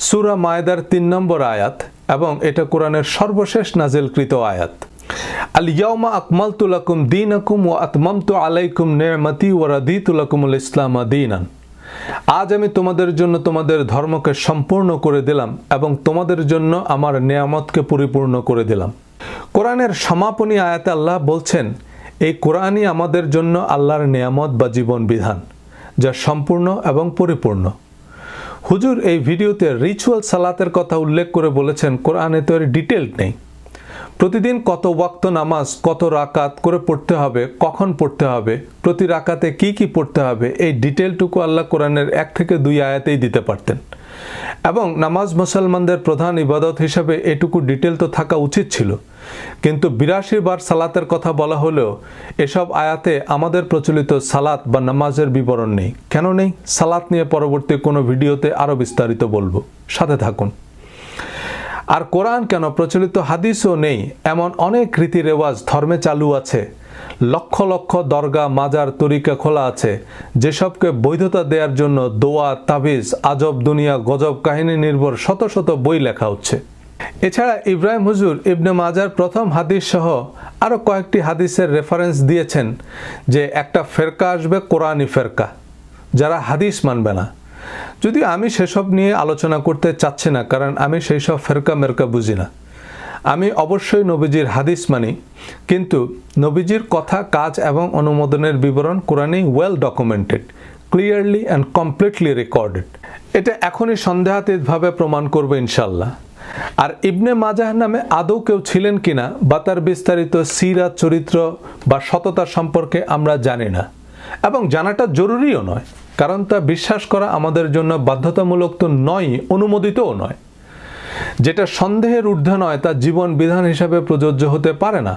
সূরা মায়দার ৩ নম্বর আয়াত এবং এটা কোরআনের সর্বশেষ নাজিলকৃত আয়াত। আল ইয়াউমা আকমালতু লাকুম দীনাকুম ওয়া আতমামতু আলাইকুম নি'মাতি ওয়া রাদিতু লাকুমুল ইসলাম দীনান। আজ আমি তোমাদের জন্য তোমাদের ধর্মকে সম্পূর্ণ করে দিলাম এবং তোমাদের জন্য আমার নেয়ামতকে পরিপূর্ণ করে দিলাম। কোরআনের সমাপনী আয়াতে আল্লাহ বলছেন, এই কোরআনই আমাদের জন্য আল্লাহর নেয়ামত বা জীবন বিধান, যা সম্পূর্ণ এবং পরিপূর্ণ। হুজুর এই ভিডিওতে রিচুয়াল সালাতের কথা উল্লেখ করে বলেছেন, কোরআনে তো এর ডিটেইলড নেই। প্রতিদিন কত ওয়াক্ত নামাজ, কত রাকাত করে পড়তে হবে, কখন পড়তে হবে, প্রতি রাকাতে কি কি পড়তে হবে, এই ডিটেলটুকু আল্লাহ কোরআনের 1 থেকে 2 আয়াতেই দিতে পারতেন। এবং নামাজ মুসলমানদের প্রধান ইবাদত হিসাবে এটুকু ডিটেল তো থাকা উচিত ছিল, কিন্তু 82 বার সালাতের কথা বলা হলেও এসব আয়াতে আমাদের প্রচলিত সালাত বা নামাজের বিবরণ নেই। কেন নেই? সালাত নিয়ে পরবর্তী কোনো ভিডিওতে আরও বিস্তারিত বলবো, সাথে থাকুন। আর কোরআন কেন, প্রচলিত হাদিসও নেই এমন অনেক রীতি রেওয়াজ ধর্মে চালু আছে, লক্ষ লক্ষ দরগা, মাজার, তরিকা খোলা আছে, যেসবকে বৈধতা দেওয়ার জন্য দোয়া, তাবিজ, আজব দুনিয়া, গজব কাহিনী নির্ভর শত শত বই লেখা হচ্ছে। এছাড়া ইব্রাহিম হুজুর ইবনে মাজার প্রথম হাদিস সহ আরও কয়েকটি হাদিসের রেফারেন্স দিয়েছেন যে একটা ফেরকা আসবে, কোরআনি ফেরকা, যারা হাদিস মানবে না। যদি আমি সেসব নিয়ে আলোচনা করতে চাচ্ছি না, কারণ আমি সেই সব ফেরকা মেরকা বুঝি না। আমি অবশ্যই নবীজির হাদিস মানি, কিন্তু নবীজির কথা, কাজ এবং অনুমোদনের বিবরণ কোরআনে well documented, clearly and completely recorded. এটা এখনই সন্দেহাতীতভাবে প্রমাণ করবে ইনশাল্লাহ। আর ইবনে মাজাহ নামে আদৌ কেউ ছিলেন কিনা বা তার বিস্তারিত সিরাত, চরিত্র বা সততা সম্পর্কে আমরা জানি না, এবং জানাটা জরুরিও নয়, কারণ তা বিশ্বাস করা আমাদের জন্য বাধ্যতামূলক তো নয়, অনুমোদিতও নয়। যেটা সন্দেহের ঊর্ধ্বে নয় তা জীবন বিধান হিসাবে প্রযোজ্য হতে পারে না।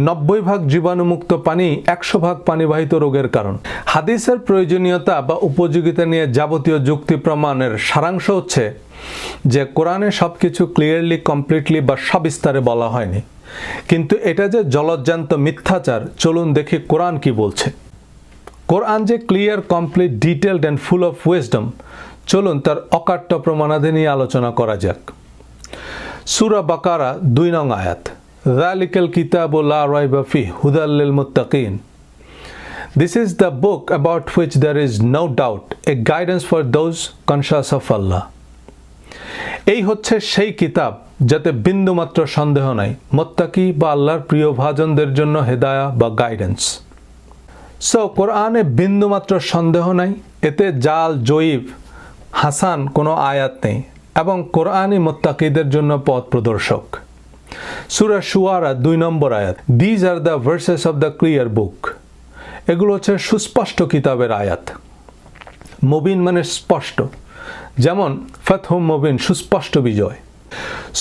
90% জীবাণুমুক্ত পানি 100% পানিবাহিত রোগের কারণ। হাদিসের প্রয়োজনীয়তা বা উপযোগিতা নিয়ে যাবতীয় যুক্তি প্রমাণের সারাংশ হচ্ছে যে কোরআনে সবকিছু ক্লিয়ারলি, কমপ্লিটলি বা সবিস্তারে বলা হয়নি, কিন্তু এটা যে জলজ্জান্ত মিথ্যাচার, চলুন দেখি কোরআন কি বলছে। কোরআন যে clear, complete, detailed and full of wisdom, চলুন তার অকাট্য প্রমাণাদি নিয়ে আলোচনা করা যাক। সূরা বাকারা 2 নং আয়াত, যালিকাল কিতাবু লা রাইবা ফিহি হুদাল লিল মুত্তাকিন। This is the book about which there is no doubt, a guidance for those conscious of Allah. এই হচ্ছে সেই কিতাব যাতে বিন্দুমাত্র সন্দেহ নাই, মুত্তাকি বা আল্লাহর প্রিয় ভাজনদের জন্য হেদায়া বা গাইডেন্স। সো কোরআনে বিন্দুমাত্র সন্দেহ নাই, এতে জাল, জয়ীব, হাসান কোনো আয়াত নেই, এবং কোরআনই মুত্তাকিদের জন্য পথ প্রদর্শক। সূরা শুআরা 2 নম্বর আয়াত, these are the verses of the clear book. এগুলো হচ্ছে সুস্পষ্ট কিতাবের আয়াত। মুবিন মানে স্পষ্ট, যেমন ফাতহুম মুবিন, সুস্পষ্ট বিজয়।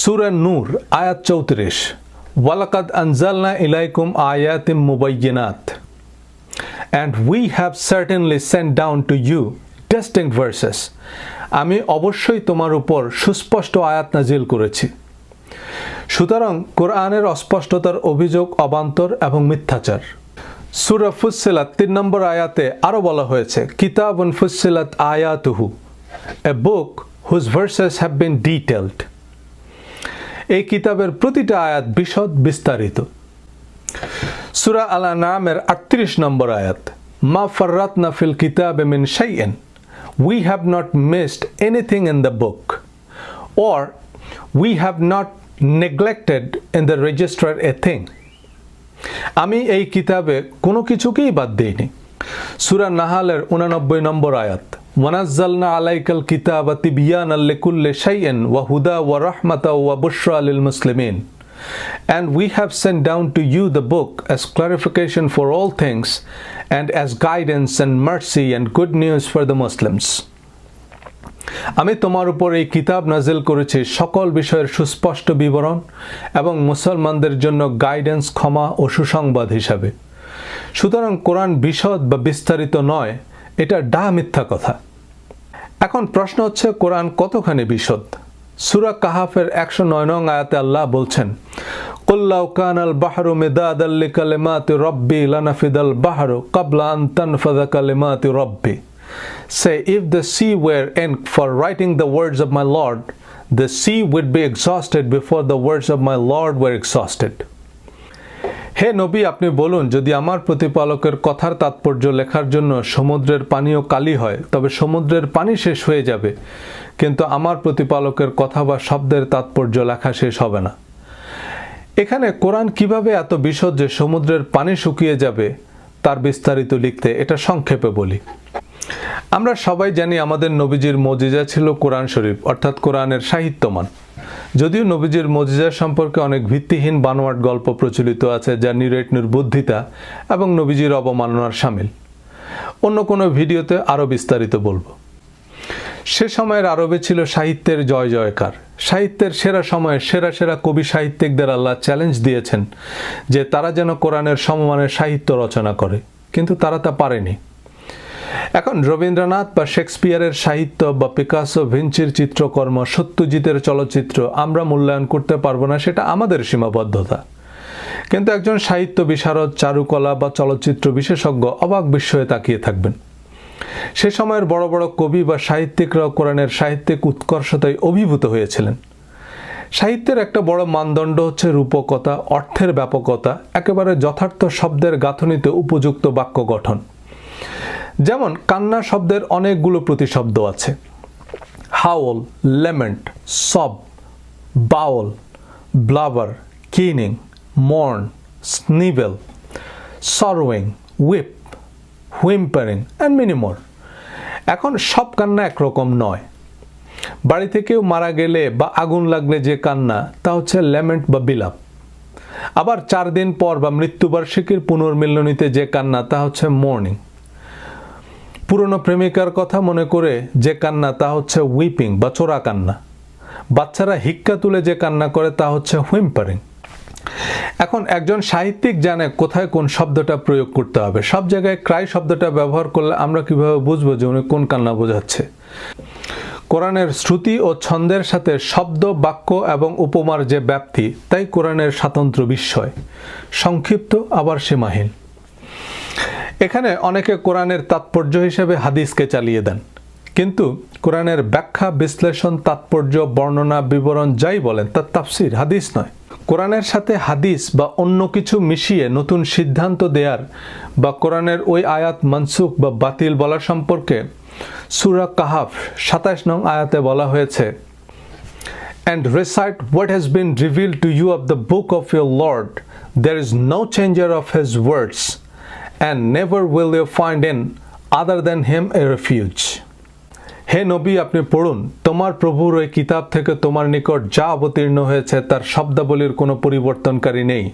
সূরা নূর আয়াত 34, ওয়ালাকাদ আনজালনা ইলাইকুম আয়াতিম মুবায়্যিনাত, and we have certainly sent down to you distinct verses. আমি অবশ্যই তোমার উপর সুস্পষ্ট আয়াত নাজিল করেছি। সুতরাং কোরআনের অস্পষ্টতার অভিযোগ অবান্তর এবং মিথ্যাচার। সূরা ফুসসিলাত 3 নম্বর আয়াতে আরও বলা হয়েছে, কিতাবুন ফুসসিলাত আয়াতুহু, a book whose verses have been detailed. এই কিতাবের প্রতিটা আয়াত বিশদ, বিস্তারিত। সূরা আল-আনআমের 38 নম্বর আয়াত, মা ফাররাতনা ফিল কিতাবে মিন শাইইন, we have not missed anything in the book, or we have not neglected in the register a thing. আমি এই কিতাবে কোনো কিছুকেই বাদ দেইনি। সূরা নাহালের 89 নম্বর আয়াত, ওয়ানাজ্জালনা আলাইকাল কিতাবা তিবয়ানাল লিকুল্লি শাইইন ওয়া হুদা ওয়া রাহমাতাও ওয়া বুশরা লিল মুসলিমিন, and we have sent down to you the book as clarification for all things and as guidance and mercy and good news for the Muslims. আমি তোমার উপর এই কিতাব নাজিল করেছি সকল বিষয়ের সুস্পষ্ট বিবরণ এবং মুসলমানদের জন্য গাইডেন্স, ক্ষমা ও সুসংবাদ হিসাবে। সুতরাং কোরআন বিশদ বা বিস্তারিত নয়, এটা মিথ্যা কথা। এখন প্রশ্ন হচ্ছে, কোরআন কতখানি বিশদ? সূরা কাহাফের 109 নং আয়াতে আল্লাহ বলছেন, কুল লাউ কানাল বাহরু মিদাদাল লিকালিমাতি রাব্বি লানাফিদাল বাহরু ক্বাবলা আন তানফাযা কালিমাতু রাব্বি Say, if the sea were ink for writing the words of my Lord, the sea would be exhausted before the words of my Lord were exhausted. হে নবী, আপনি বলুন, যদি আমার প্রতিপালকের কথার তাৎপর্য লেখার জন্য সমুদ্রের পানিও কালি হয়, তবে সমুদ্রের পানি শেষ হয়ে যাবে, কিন্তু আমার প্রতিপালকের কথা বা শব্দের তাৎপর্য লেখা শেষ হবে না। এখানে কোরআন কিভাবে এত বিশদ যে সমুদ্রের পানি শুকিয়ে যাবে তার বিস্তারিত লিখতে, এটা সংক্ষেপে বলি। আমরা সবাই জানি আমাদের নবীজির মজিজা ছিল কোরআন শরীফ, অর্থাৎ কোরআনের সাহিত্যমান। যদিও নবীজির মজিজা সম্পর্কে অনেক ভিত্তিহীন বানোয়াট গল্প প্রচলিত আছে, যা নিরেট নির্বুদ্ধিতা এবং নবীজির অবমাননার শামিল। অন্য কোনো ভিডিওতে আরও বিস্তারিত বলবো। সে সময়ের আরবে ছিল সাহিত্যের জয় জয়কার। সাহিত্যের সেরা সময়ে সেরা সেরা কবি সাহিত্যিকদের আল্লাহ চ্যালেঞ্জ দিয়েছেন যে তারা যেন কোরআনের সমমানের সাহিত্য রচনা করে, কিন্তু তারা তা পারেনি। এখন রবীন্দ্রনাথ বা শেক্সপিয়ারের সাহিত্য বা পিকাসো ভিঞ্চির চিত্রকর্ম, সত্যজিতের চলচ্চিত্র আমরা মূল্যায়ন করতে পারবো না, সেটা আমাদের সীমাবদ্ধতা। কিন্তু একজন সাহিত্য বিশারদ, চারুকলা বা চলচ্চিত্র বিশেষজ্ঞ অবাক বিস্ময়ে তাকিয়ে থাকবেন। সে সময়ের বড় বড় কবি বা সাহিত্যিকরা কোরআনের সাহিত্যিক উৎকর্ষতায় অভিভূত হয়েছিলেন। সাহিত্যের একটা বড় মানদণ্ড হচ্ছে রূপকতা, অর্থের ব্যাপকতা, একেবারে যথার্থ শব্দের গাঁথনিতে উপযুক্ত বাক্য গঠন। যেমন কান্না শব্দের অনেকগুলো প্রতিশব্দ আছে: howl, lament, sob, bawl, blubber, keening, mourn, snivel, sorrowing, weep, whimpering and many more. এখন সব কান্না একরকম নয়। বাড়িতে কেউ মারা গেলে বা আগুন লাগলে যে কান্না, তা হচ্ছে লেমেন্ট বা বিলাপ। আবার 4 দিন পর বা মৃত্যুবার্ষিকীর পুনর্মিলনীতে যে কান্না, তা হচ্ছে মর্নিং। পুরনো প্রেমিকার কথা মনে করে যে কান্না, তা হচ্ছে উইপিং বা চোরা কান্না। বাচ্চারা হিক্কা তুলে যে কান্না করে, তা হচ্ছে হুইম্পারিং। এখন একজন সাহিত্যিক জানে কোথায় কোন শব্দটা প্রয়োগ করতে হবে। সব জায়গায় ক্রাই শব্দটা ব্যবহার করলে আমরা কিভাবে বুঝবো যে উনি কোন কান্না বোঝাচ্ছে? কোরআনের শ্রুতি ও ছন্দের সাথে শব্দ, বাক্য এবং উপমার যে ব্যাপ্তি, তাই কোরআনের স্বতন্ত্র বিস্ময়, সংক্ষিপ্ত আবার সীমাহীন। এখানে অনেকে কোরআনের তাৎপর্য হিসেবে হাদিসকে চালিয়ে দেন, কিন্তু কোরআনের ব্যাখ্যা, বিশ্লেষণ, তাৎপর্য, বর্ণনা, বিবরণ যাই বলেন, তা তাফসির, হাদিস নয়। কোরআনের সাথে হাদিস বা অন্য কিছু মিশিয়ে নতুন সিদ্ধান্ত দেয়ার বা কোরআনের ওই আয়াত মানসুখ বা বাতিল বলা সম্পর্কে সূরা কাহাফ 27 নং আয়াতে বলা হয়েছে, and recite what has been revealed to you of the book of your Lord. There is no changer of his words, and never will you find in other than him a refuge. হে নবী, আপনি পড়ুন, তোমার প্রভুর ওই কিতাব থেকে তোমার নিকট যা অবতীর্ণ হয়েছে তার শব্দাবলীর কোনো পরিবর্তনকারী নেই,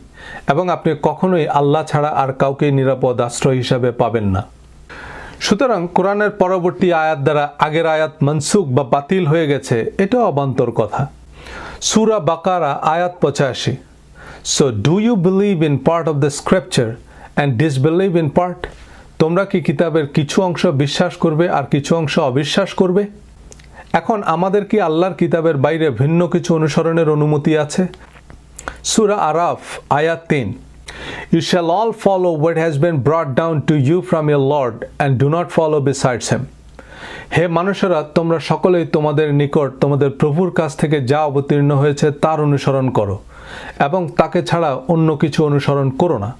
এবং আপনি কখনোই আল্লাহ ছাড়া আর কাউকে নিরাপদ আশ্রয় হিসাবে পাবেন না। সুতরাং কোরআনের পরবর্তী আয়াত দ্বারা আগের আয়াত মনসুখ বা বাতিল হয়ে গেছে, এটাও অবান্তর কথা। সূরা বাকারা আয়াত 85। So do you believe in part of the scripture and disbelieve in part? তোমরা কি কিতাবের কিছু অংশ বিশ্বাস করবে আর কিছু অংশ অবিশ্বাস করবে? এখন আমাদের কি আল্লাহর কিতাবের বাইরে ভিন্ন কিছু অনুসরণের অনুমতি আছে? সূরা আরাফ আয়াত 3। You shall all follow what has been brought down to you from your Lord and do not follow besides him. হে মানুষেরা, তোমরা সকলেই তোমাদের নিকট তোমাদের প্রভুর কাছ থেকে যা অবতীর্ণ হয়েছে তার অনুসরণ করো এবং তাকে ছাড়া অন্য কিছু অনুসরণ করো না।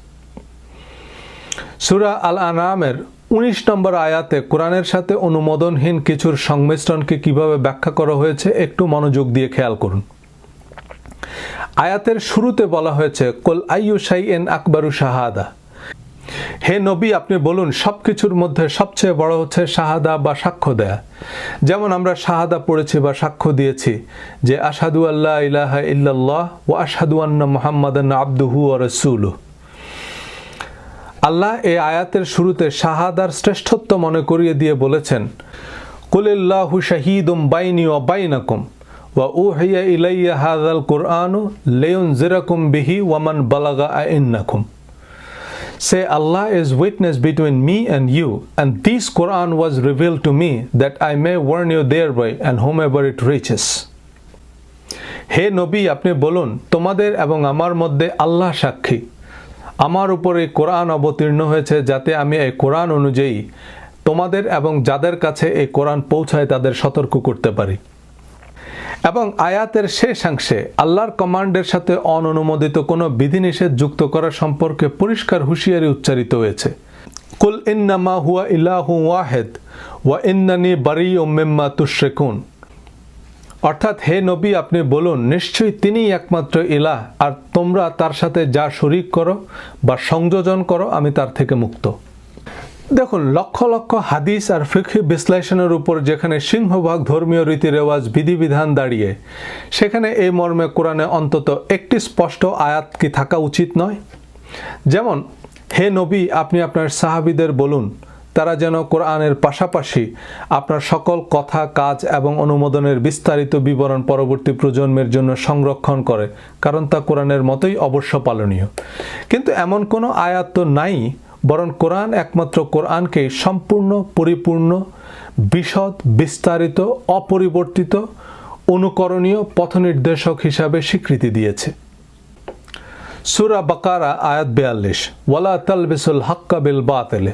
সূরা আল আনআমের 19 নম্বর আয়াতে কোরআনের সাথে অনুমোদনহীন কিছুর সংমিশ্রণকে কিভাবে ব্যাখ্যা করা হয়েছে একটু মনোযোগ দিয়ে খেয়াল করুন। আয়াতের শুরুতে বলা হয়েছে, কুল আইয়ু শাইইন আকবারু শাহাদা। হে নবী, আপনি বলুন, সবকিছুর মধ্যে সবচেয়ে বড় হচ্ছে শাহাদা বা সাক্ষ্য দেয়া। যেমন আমরা শাহাদা পড়েছি বা সাক্ষ্য দিয়েছি যে আশহাদু আল্লা ইলাহা ইল্লাল্লাহ ওয়া আশহাদু আন্না মুহাম্মাদান আবদুহু ওয়া রাসূলুহু। আল্লাহ এই আয়াতের শুরুতে শাহাদার শ্রেষ্ঠত্ব মনে করিয়ে দিয়ে বলেছেন, কুলিল্লাহু শাহীদুম বাইনি ওয়া বাইনাকুম ওয়া উহিয়া ইলাইয়া হাযাল কুরআনু লিয়ুনজিরাকুম বিহি ওয়া মান বালাগা আইন্নাকুম। Say, Allah is witness between me and you, and this Quran was revealed to me that I may warn you thereby and whomever it reaches. হে নবী, আপনি বলুন, তোমাদের এবং আমার মধ্যে আল্লাহ সাক্ষী, আমার উপর এই কোরআন অবতীর্ণ হয়েছে যাতে আমি এই কোরআন অনুযায়ী তোমাদের এবং যাদের কাছে এই কোরআন পৌঁছায় তাদের সতর্ক করতে পারি। এবং আয়াতের শেষাংশে আল্লাহর কমান্ডের সাথে অননুমোদিত কোনো বিধিনিষেধ যুক্ত করা সম্পর্কে পরিষ্কার হুঁশিয়ারি উচ্চারিত হয়েছে। কুল ইন্নামা হুয়া ইলাহু ওয়াহিদ ওয়া ইন্নানি বারিউম মিম্মা তুশরিকুন। অর্থাৎ হে নবী, আপনি বলুন, নিশ্চয়ই তিনিই একমাত্র ইলাহ, আর তোমরা তার সাথে যা শরীক করো বা সংযোজন করো আমি তার থেকে মুক্ত। দেখুন, লক্ষ লক্ষ হাদিস আর ফিকহি বিশ্লেষণের উপর যেখানে সিংহভাগ ধর্মীয় রীতি রেওয়াজ বিধিবিধান দাঁড়িয়ে, সেখানে এই মর্মে কোরআনে অন্তত একটি স্পষ্ট আয়াত কি থাকা উচিত নয়? যেমন, হে নবী, আপনি আপনার সাহাবীদের বলুন তারা যেন কোরআনের পাশাপাশি আপনার সকল কথা, কাজ এবং অনুমোদনের বিস্তারিত বিবরণ পরবর্তী প্রজন্মের জন্য সংরক্ষণ করে, কারণ তা কোরআনের মতোই অবশ্য পালনীয়। কিন্তু এমন কোনো আয়াত তো নাই, বরং কোরআন একমাত্র কোরআনকেই সম্পূর্ণ, পরিপূর্ণ, বিশদ, বিস্তারিত, অপরিবর্তিত, অনুকরণীয় পথনির্দেশক হিসাবে স্বীকৃতি দিয়েছে। সূরা বাকারা আয়াত 42, ওয়ালা তালবিসুল হাক্কা বিল বাতিল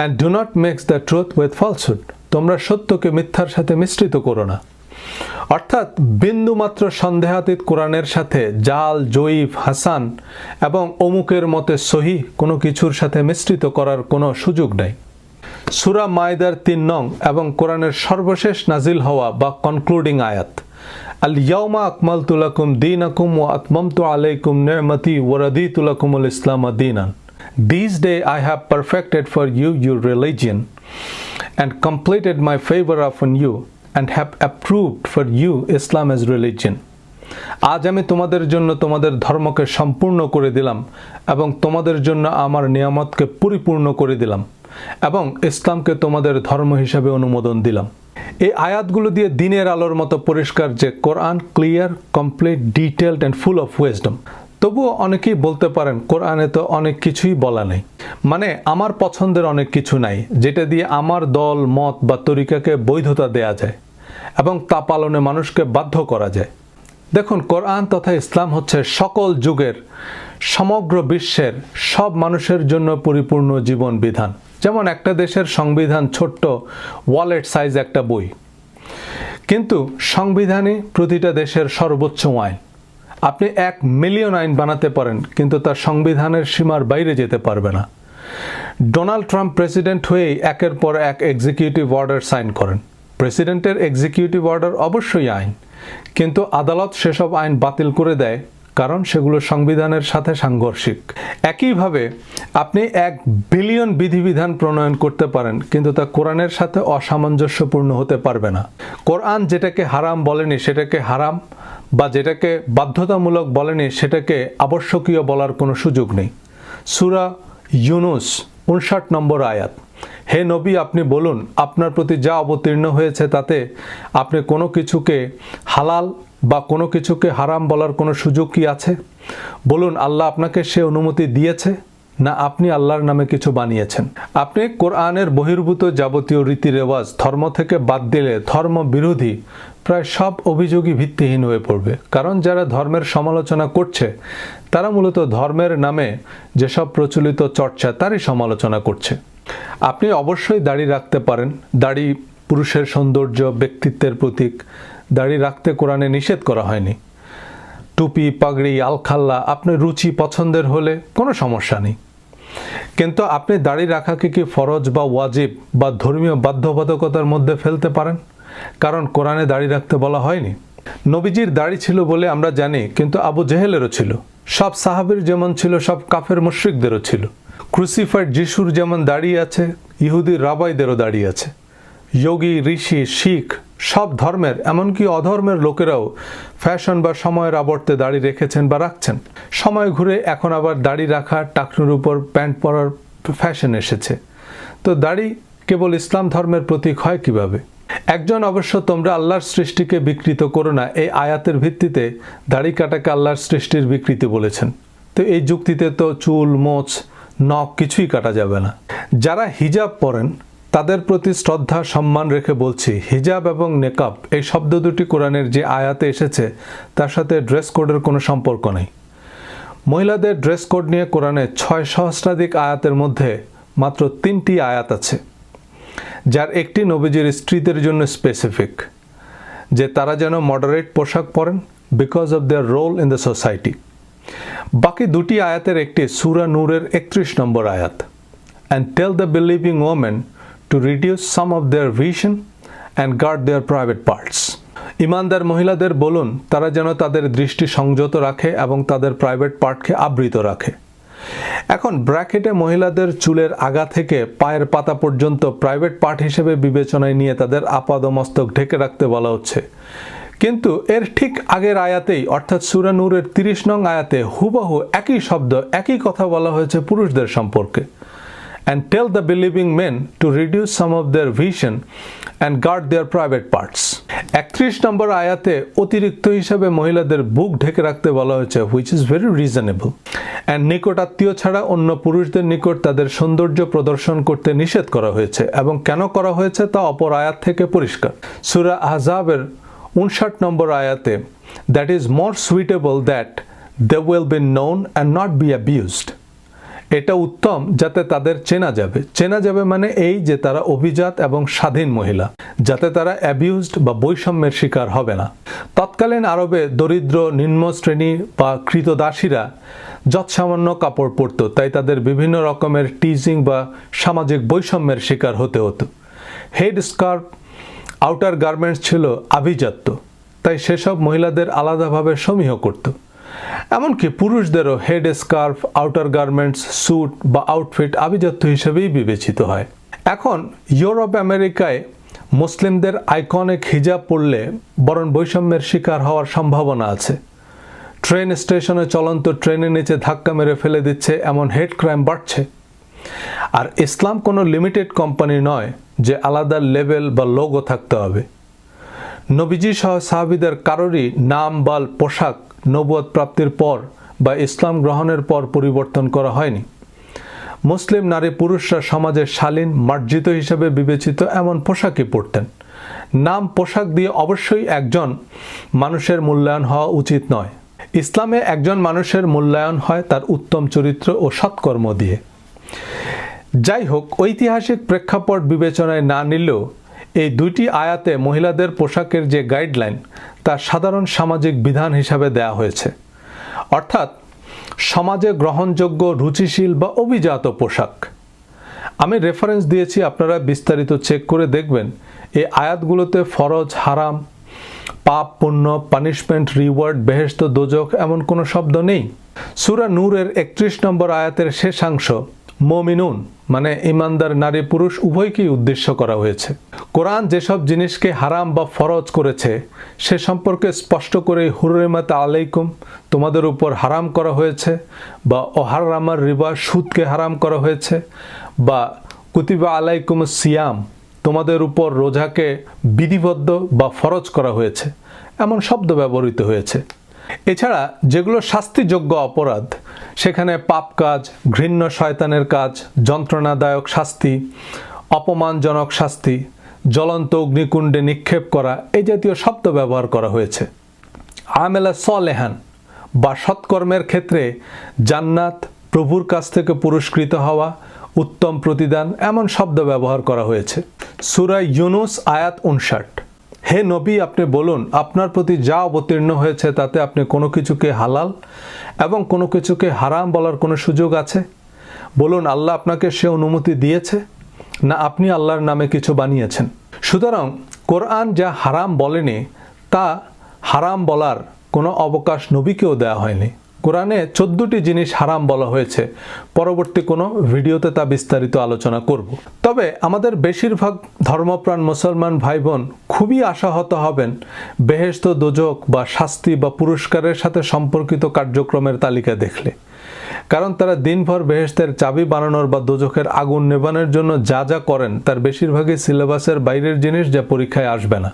and do not mix the truth with falsehood। তোমরা সত্যকে মিথ্যার সাথে মিশ্রিত করো না। অর্থাৎ বিন্দুমাত্র সন্দেহাতীত কোরআনের সাথে জাল, জয়ীফ, হাসান এবং অমুকের মতে সহি কোনো কিছুর সাথে মিশ্রিত করার কোনো সুযোগ নেই। সূরা মায়দার 3 নং এবং কোরআনের সর্বশেষ নাজিল হওয়া বা কনক্লুডিং আয়াত, আল ইয়াউমা আকমালতু লাকুম দীনাকুম ওয়া আতমামতু আলাইকুম নি'মাতি ওয়া রাদিতু লাকুমুল ইসলাম দীনান। This day I have perfected for you your religion and completed my favor upon you and have approved for you Islam as religion। আজ আমি তোমাদের জন্য তোমাদের ধর্মকে সম্পূর্ণ করে দিলাম এবং তোমাদের জন্য আমার নিয়ামতকে পরিপূর্ণ করে দিলাম এবং ইসলামকে তোমাদের ধর্ম হিসাবে অনুমোদন দিলাম। এই আয়াতগুলো দিয়ে দিনের আলোর মতো পরিষ্কার যে Quran clear, complete, detailed and full of wisdom. তবুও অনেকেই বলতে পারেন কোরআনে তো অনেক কিছুই বলা নেই, মানে আমার পছন্দের অনেক কিছু নাই যেটা দিয়ে আমার দল, মত বা তরিকাকে বৈধতা দেয়া যায় এবং তা পালনে মানুষকে বাধ্য করা যায়। দেখুন, কোরআন তথা ইসলাম হচ্ছে সকল যুগের, সমগ্র বিশ্বের সব মানুষের জন্য পরিপূর্ণ জীবন বিধান। যেমন একটা দেশের সংবিধান ছোট্ট ওয়ালেট সাইজ একটা বই, কিন্তু সংবিধানই প্রতিটা দেশের সর্বোচ্চ আইন। আপনি 1 মিলিয়ন আইন বানাতে পারেন, কিন্তু তার সংবিধানের সীমার বাইরে যেতে পারবে না। ডোনাল্ড ট্রাম্প প্রেসিডেন্ট হয়েই একের পর এক এক্সিকিউটিভ অর্ডার সাইন করেন। প্রেসিডেন্টের এক্সিকিউটিভ অর্ডার অবশ্যই আইন, কিন্তু আদালত সেসব আইন বাতিল করে দেয়, কারণ সেগুলো সংবিধানের সাথে সাংঘর্ষিক। একইভাবে আপনি 1 বিলিয়ন বিধিবিধান প্রণয়ন করতে পারেন, কিন্তু তা কোরআনের সাথে অসামঞ্জস্যপূর্ণ হতে পারবে না। কোরআন যেটাকে হারাম বলেনি সেটাকে হারাম, বা যেটাকে বাধ্যতামূলক বলেনি সেটাকে আবশ্যকীয় বলার কোনো সুযোগ নেই। সূরা ইউনুস 59 নম্বর আয়াত, হে নবী, আপনি বলুন আপনার প্রতি যা অবতীর্ণ হয়েছে তাতে আপনি কোনো কিছুকে হালাল বা কোনো কিছুকে হারাম বলার কোনো সুযোগ কি আছে? বলুন আল্লাহ আপনাকে সে অনুমতি দিয়েছে, না আপনি আল্লাহর নামে কিছু বানিয়েছেন? আপনি কোরআনের বহির্ভূত যাবতীয় রীতি রেওয়াজ ধর্ম থেকে বাদ দিলে ধর্ম বিরোধী প্রায় সব অভিযোগই ভিত্তিহীন হয়ে পড়বে, কারণ যারা ধর্মের সমালোচনা করছে তারা মূলত ধর্মের নামে যেসব প্রচলিত চর্চা তারই সমালোচনা করছে। আপনি অবশ্যই দাড়ি রাখতে পারেন, দাড়ি পুরুষের সৌন্দর্য, ব্যক্তিত্বের প্রতীক, দাড়ি রাখতে কোরআনে নিষেধ করা হয়নি। টুপি, পাগড়ি, আলখাল্লা আপনার রুচি পছন্দের হলে কোনো সমস্যা নেই, কিন্তু আপনি দাড়ি রাখাকে কি ফরজ বা ওয়াজিব বা ধর্মীয় বাধ্যবাধকতার মধ্যে ফেলতে পারেন? কারণ কোরআনে দাড়ি রাখতে বলা হয়নি। নবীজির দাড়ি ছিল বলে আমরা জানি, কিন্তু আবু জেহেলেরও ছিল, সব সাহাবীর যেমন ছিল সব কাফের মুশরিকদেরও ছিল। ক্রুসিফাইড যিশুর যেমন দাড়ি আছে, ইহুদি রাবাইদেরও দাড়ি আছে। যোগী, ঋষি, শিখ সব ধর্মের, এমনকি অধর্মের লোকেরাও ফ্যাশন বা সময়ের আবর্তে দাড়ি রেখেছেন বা রাখছেন। সময় ঘুরে এখন আবার দাড়ি রাখা, টাকনুর উপর প্যান্ট পরার ফ্যাশন এসেছে। তো দাড়ি কেবল ইসলাম ধর্মের প্রতীক হয় কিভাবে? একজন অবশ্য তোমরা আল্লাহর সৃষ্টিকে বিকৃত করো না এই আয়াতের ভিত্তিতে দাড়ি কাটাকে আল্লাহর সৃষ্টির বিকৃতি বলেছেন। তো এই যুক্তিতে তো চুল, মোচ, নখ কিছুই কাটা যাবে না। যারা হিজাব পরেন তাদের প্রতি শ্রদ্ধা সম্মান রেখে বলছি, হিজাব এবং নেকাব এই শব্দ দুটি কোরআনের যে আয়াতে এসেছে তার সাথে ড্রেস কোডের কোনো সম্পর্ক নেই। মহিলাদের ড্রেস কোড নিয়ে কোরআনে 6 সহস্রাধিক আয়াতের মধ্যে মাত্র 3টি আয়াত আছে, যার একটি নবীজির স্ত্রীদের জন্য স্পেসিফিক, যে তারা যেন মডারেট পোশাক পরেন because of their role in the society. বাকি দুটি আয়াতের একটি সূরা নূরের 31 নম্বর আয়াত, and tell the believing women to reduce some of their vision and guard their private parts. ইমানদার মহিলাদের বলুন তারা যেন তাদের দৃষ্টি সংযত রাখে এবং তাদের প্রাইভেট পার্টকে আবৃত রাখে। এখন ব্র্যাকেটে মহিলাদের চুলের আগা থেকে পায়ের পাতা পর্যন্ত প্রাইভেট পার্ট হিসেবে বিবেচনায় নিয়ে তাদের আপাদমস্তক ঢেকে রাখতে বলা হচ্ছে, কিন্তু এর ঠিক আগের আয়াতেই অর্থাৎ সূরা নূরের 30 নং আয়াতে হুবহু একই শব্দ একই কথা বলা হয়েছে পুরুষদের সম্পর্কে, and tell the believing men to reduce some of their vision and guard their private parts. 31 নম্বর আয়াতে অতিরিক্ত হিসাবে মহিলাদের বুক ঢেকে রাখতে বলা হয়েছে, which is very reasonable, and নিকটাত্মীয় ছাড়া অন্য পুরুষদের নিকট তাদের সৌন্দর্য প্রদর্শন করতে নিষেধ করা হয়েছে, এবং কেন করা হয়েছে তা অপর আয়াত থেকে পরিষ্কার। সূরা আহজাবের 59 নম্বর আয়াতে, that is more suitable that they will be known and not be abused. এটা উত্তম যাতে তাদের চেনা যাবে মানে এই যে তারা অভিজাত এবং স্বাধীন মহিলা, যাতে তারা অ্যাবিউজড বা বৈষম্যের শিকার হবে না। তৎকালীন আরবে দরিদ্র নিম্ন শ্রেণী বা কৃতদাসীরা যৎসামান্য কাপড় পরত, তাই তাদের বিভিন্ন রকমের টিজিং বা সামাজিক বৈষম্যের শিকার হতে হতো। হেড স্কার্ফ, আউটার গার্মেন্টস ছিল আভিজাত্য, তাই সেসব মহিলাদের আলাদাভাবে সমীহ করত। এমনকি পুরুষদেরও head scarf, outer garments, suit বা আউটফিট আভিজাত্য হিসেবেই বিবেচিত হয়। এখন ইউরোপ আমেরিকায় মুসলিমদের আইকনিক হিজাব পরলে বরং বৈষম্যের শিকার হওয়ার সম্ভাবনা আছে। ট্রেন স্টেশনে চলন্ত ট্রেনের নিচে ধাক্কা মেরে ফেলে দিচ্ছে এমন হেড ক্রাইম বাড়ছে। আর ইসলাম কোনো লিমিটেড কোম্পানি নয় যে আলাদা লেবেল বা লোগো থাকতে হবে। নবীজি সহ সাহাবীদের কারোরই নাম বা পোশাক নবুয়ত প্রাপ্তির পর বা ইসলাম গ্রহণের পর পরিবর্তন করা হয়নি। মুসলিম নারী পুরুষরা সমাজের শালীন মার্জিত হিসেবে বিবেচিত এমন পোশাকই পরতেন। নাম পোশাক দিয়ে অবশ্যই একজন মানুষের মূল্যায়ন হওয়া উচিত নয়। ইসলামে একজন মানুষের মূল্যায়ন হয় তার উত্তম চরিত্র ও সৎকর্ম দিয়ে। যাই হোক, ঐতিহাসিক প্রেক্ষাপট বিবেচনায় না নিলেও এই দুইটি আয়াতে মহিলাদের পোশাকের যে গাইডলাইন তা সাধারণ সামাজিক বিধান হিসাবে দেয়া হয়েছে, অর্থাৎ সমাজে গ্রহণযোগ্য, রুচিশীল বা অভিজাত পোশাক। আমি রেফারেন্স দিয়েছি, আপনারা বিস্তারিত চেক করে দেখবেন। এই আয়াতগুলোতে ফরজ, হারাম, পাপ, পুণ্য, পানিশমেন্ট, রিওয়ার্ড, বেহেশত, দোজখ এমন কোনো শব্দ নেই। সূরা নূরের 31 নম্বর আয়াতের শেষাংশ মুমিনুন মানে ইমানদার নারী পুরুষ উভয়কেই উদ্দেশ্য করা হয়েছে। কোরআন যেসব জিনিসকে হারাম বা ফরজ করেছে সে সম্পর্কে স্পষ্ট করে হুররিমাত আলাইকুম তোমাদের উপর হারাম করা হয়েছে, বা ওহাররামার রিবা সুদকে হারাম করা হয়েছে, বা কুতিবা আলাইকুম সিয়াম তোমাদের উপর রোজাকে বিধিবদ্ধ বা ফরজ করা হয়েছে, এমন শব্দ ব্যবহৃত হয়েছে। এছাড়া যেগুলো শাস্তিযোগ্য অপরাধ সেখানে পাপ কাজ, ঘৃণ্য শয়তানের কাজ, যন্ত্রণাদায়ক শাস্তি, অপমানজনক শাস্তি, জ্বলন্ত অগ্নিকুণ্ডে নিক্ষেপ করা এই জাতীয় শব্দ ব্যবহার করা হয়েছে। আমেলা সলেহান বা সৎকর্মের ক্ষেত্রে জান্নাত, প্রভুর কাছ থেকে পুরস্কৃত হওয়া, উত্তম প্রতিদান এমন শব্দ ব্যবহার করা হয়েছে। সূরা ইউনুস আয়াত 59, হে নবী আপনি বলুন আপনার প্রতি যা অবতীর্ণ হয়েছে তাতে আপনি কোনো কিছুকে হালাল এবং কোনো কিছুকে হারাম বলার কোনো সুযোগ আছে? বলুন আল্লাহ আপনাকে সে অনুমতি দিয়েছে, না আপনি আল্লাহর নামে কিছু বানিয়েছেন? সুতরাং কোরআন যা হারাম বলেনি তা হারাম বলার কোনো অবকাশ নবীকেও দেওয়া হয়নি। কোরআনে 14টি জিনিস হারাম বলা হয়েছে, পরবর্তী কোনো ভিডিওতে তা বিস্তারিত আলোচনা করব। তবে আমাদের বেশিরভাগ ধর্মপ্রাণ মুসলমান ভাই বোন খুবই আশাহত হবেন বেহেশত, দোজখ বা শাস্তি বা পুরস্কারের সাথে সম্পর্কিত কার্যক্রমের তালিকা দেখলে, কারণ তারা দিনভর বেহেশতের চাবি বানানোর বা দোজখের আগুন নেভানোর জন্য যা যা করেন তার বেশিরভাগই সিলেবাসের বাইরের জিনিস, যা পরীক্ষায় আসবে না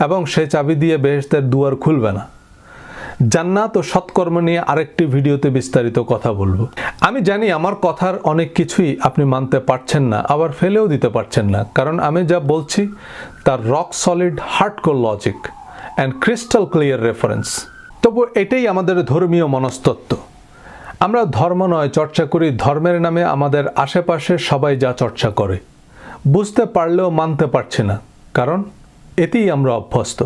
এবং সে চাবি দিয়ে বেহেশতের দুয়ার খুলবে না। জান্নাত ও সৎকর্ম নিয়ে আরেকটি ভিডিওতে বিস্তারিত কথা বলবো। আমি জানি আমার কথার অনেক কিছুই আপনি মানতে পারছেন না, আবার ফেলেও দিতে পারছেন না, কারণ আমি যা বলছি তার rock solid hardcore logic and crystal clear reference. তবু এটাই আমাদের ধর্মীয় মনস্তত্ত্ব। আমরা ধর্ম নয় চর্চা করি ধর্মের নামে আমাদের আশেপাশে সবাই যা চর্চা করে, বুঝতে পারলেও মানতে পারছি না, কারণ এতেই আমরা অভ্যস্ত।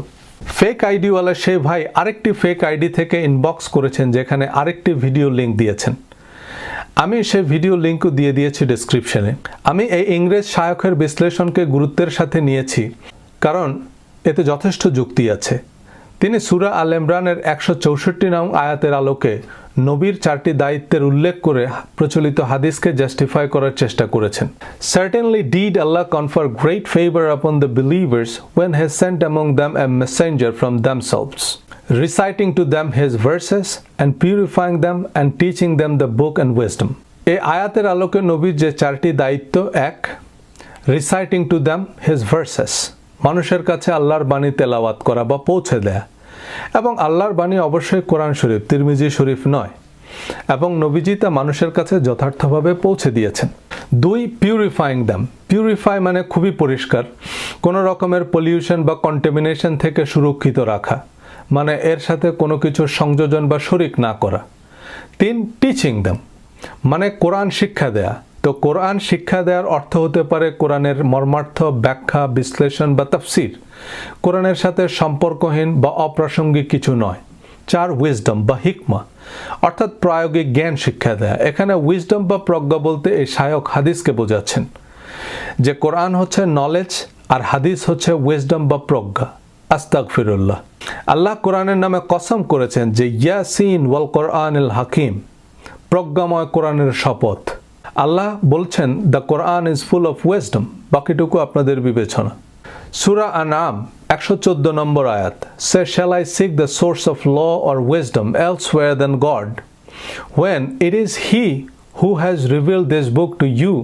ফেক আইডিওয়ালা সেই ভাই আরেকটি ফেক আইডি থেকে ইনবক্স করেছেন, যেখানে আরেকটি ভিডিও লিঙ্ক দিয়েছেন। আমি সেই ভিডিও লিঙ্কও দিয়ে দিয়েছি ডেসক্রিপশনে। আমি এই ইংরেজ শায়খের বিশ্লেষণকে গুরুত্বের সাথে নিয়েছি, কারণ এতে যথেষ্ট যুক্তি আছে। তিনি সূরা আল ইমরানের 164 নং আয়াতের আলোকে নবীর 4টি দায়িত্বের উল্লেখ করে প্রচলিত হাদিসকে জাস্টিফাই করার চেষ্টা করেছেন। Certainly did Allah confer great favor upon the believers when He sent among them a messenger from themselves, reciting to them His verses and purifying them and teaching them the book and wisdom. এই আয়াতের আলোকে নবীর যে 4টি দায়িত্ব: 1. Reciting to them His verses, মানুষের কাছে আল্লাহর বাণী তেলাওয়াত করা বা পৌঁছে দেয়া, এবং আল্লাহর বাণী অবশ্যই কোরআন শরীফ, তিরমিজি শরীফ নয়, এবং নবীজি তা মানুষের কাছে যথার্থভাবে পৌঁছে দিয়েছেন। 2. পিউরিফাইং দ্যাম, পিউরিফাই মানে খুবই পরিষ্কার, কোনো রকমের পলিউশন বা কন্টামিনেশন থেকে সুরক্ষিত রাখা, মানে এর সাথে কোনো কিছুর সংযোজন বা শরিক না করা। 3. টিচিং দ্যাম, মানে কোরআন শিক্ষা দেয়া। তো কোরআন শিক্ষা দেওয়ার অর্থ হতে পারে কোরআনের মর্মার্থ, ব্যাখ্যা, বিশ্লেষণ বা তাফসির, কোরআনের সাথে সম্পর্কহীন বা অপ্রাসঙ্গিক কিছু নয়। 4. উইজডম বা হিকমা, অর্থাৎ প্রায়োগিক জ্ঞান শিক্ষা দেয়া। এখানে উইজডম বা প্রজ্ঞা বলতে এই শায়খ হাদিসকে বোঝাচ্ছেন, যে কোরআন হচ্ছে নলেজ আর হাদিস হচ্ছে উইজডম বা প্রজ্ঞা। আস্তাগফিরুল্লাহ। আল্লাহ কোরআনের নামে কসম করেছেন যে ইয়াসিন ওয়াল কোরআনিল হাকিম, প্রজ্ঞাময় কোরআনের শপথ। আল্লাহ বলছেন the Quran is full of wisdom, বাকিটুকু আপনাদের বিবেচনা। সূরা আনআম 114 নম্বর আয়াত, say shall I seek the source of law or wisdom elsewhere than God when it is he who has revealed this book to you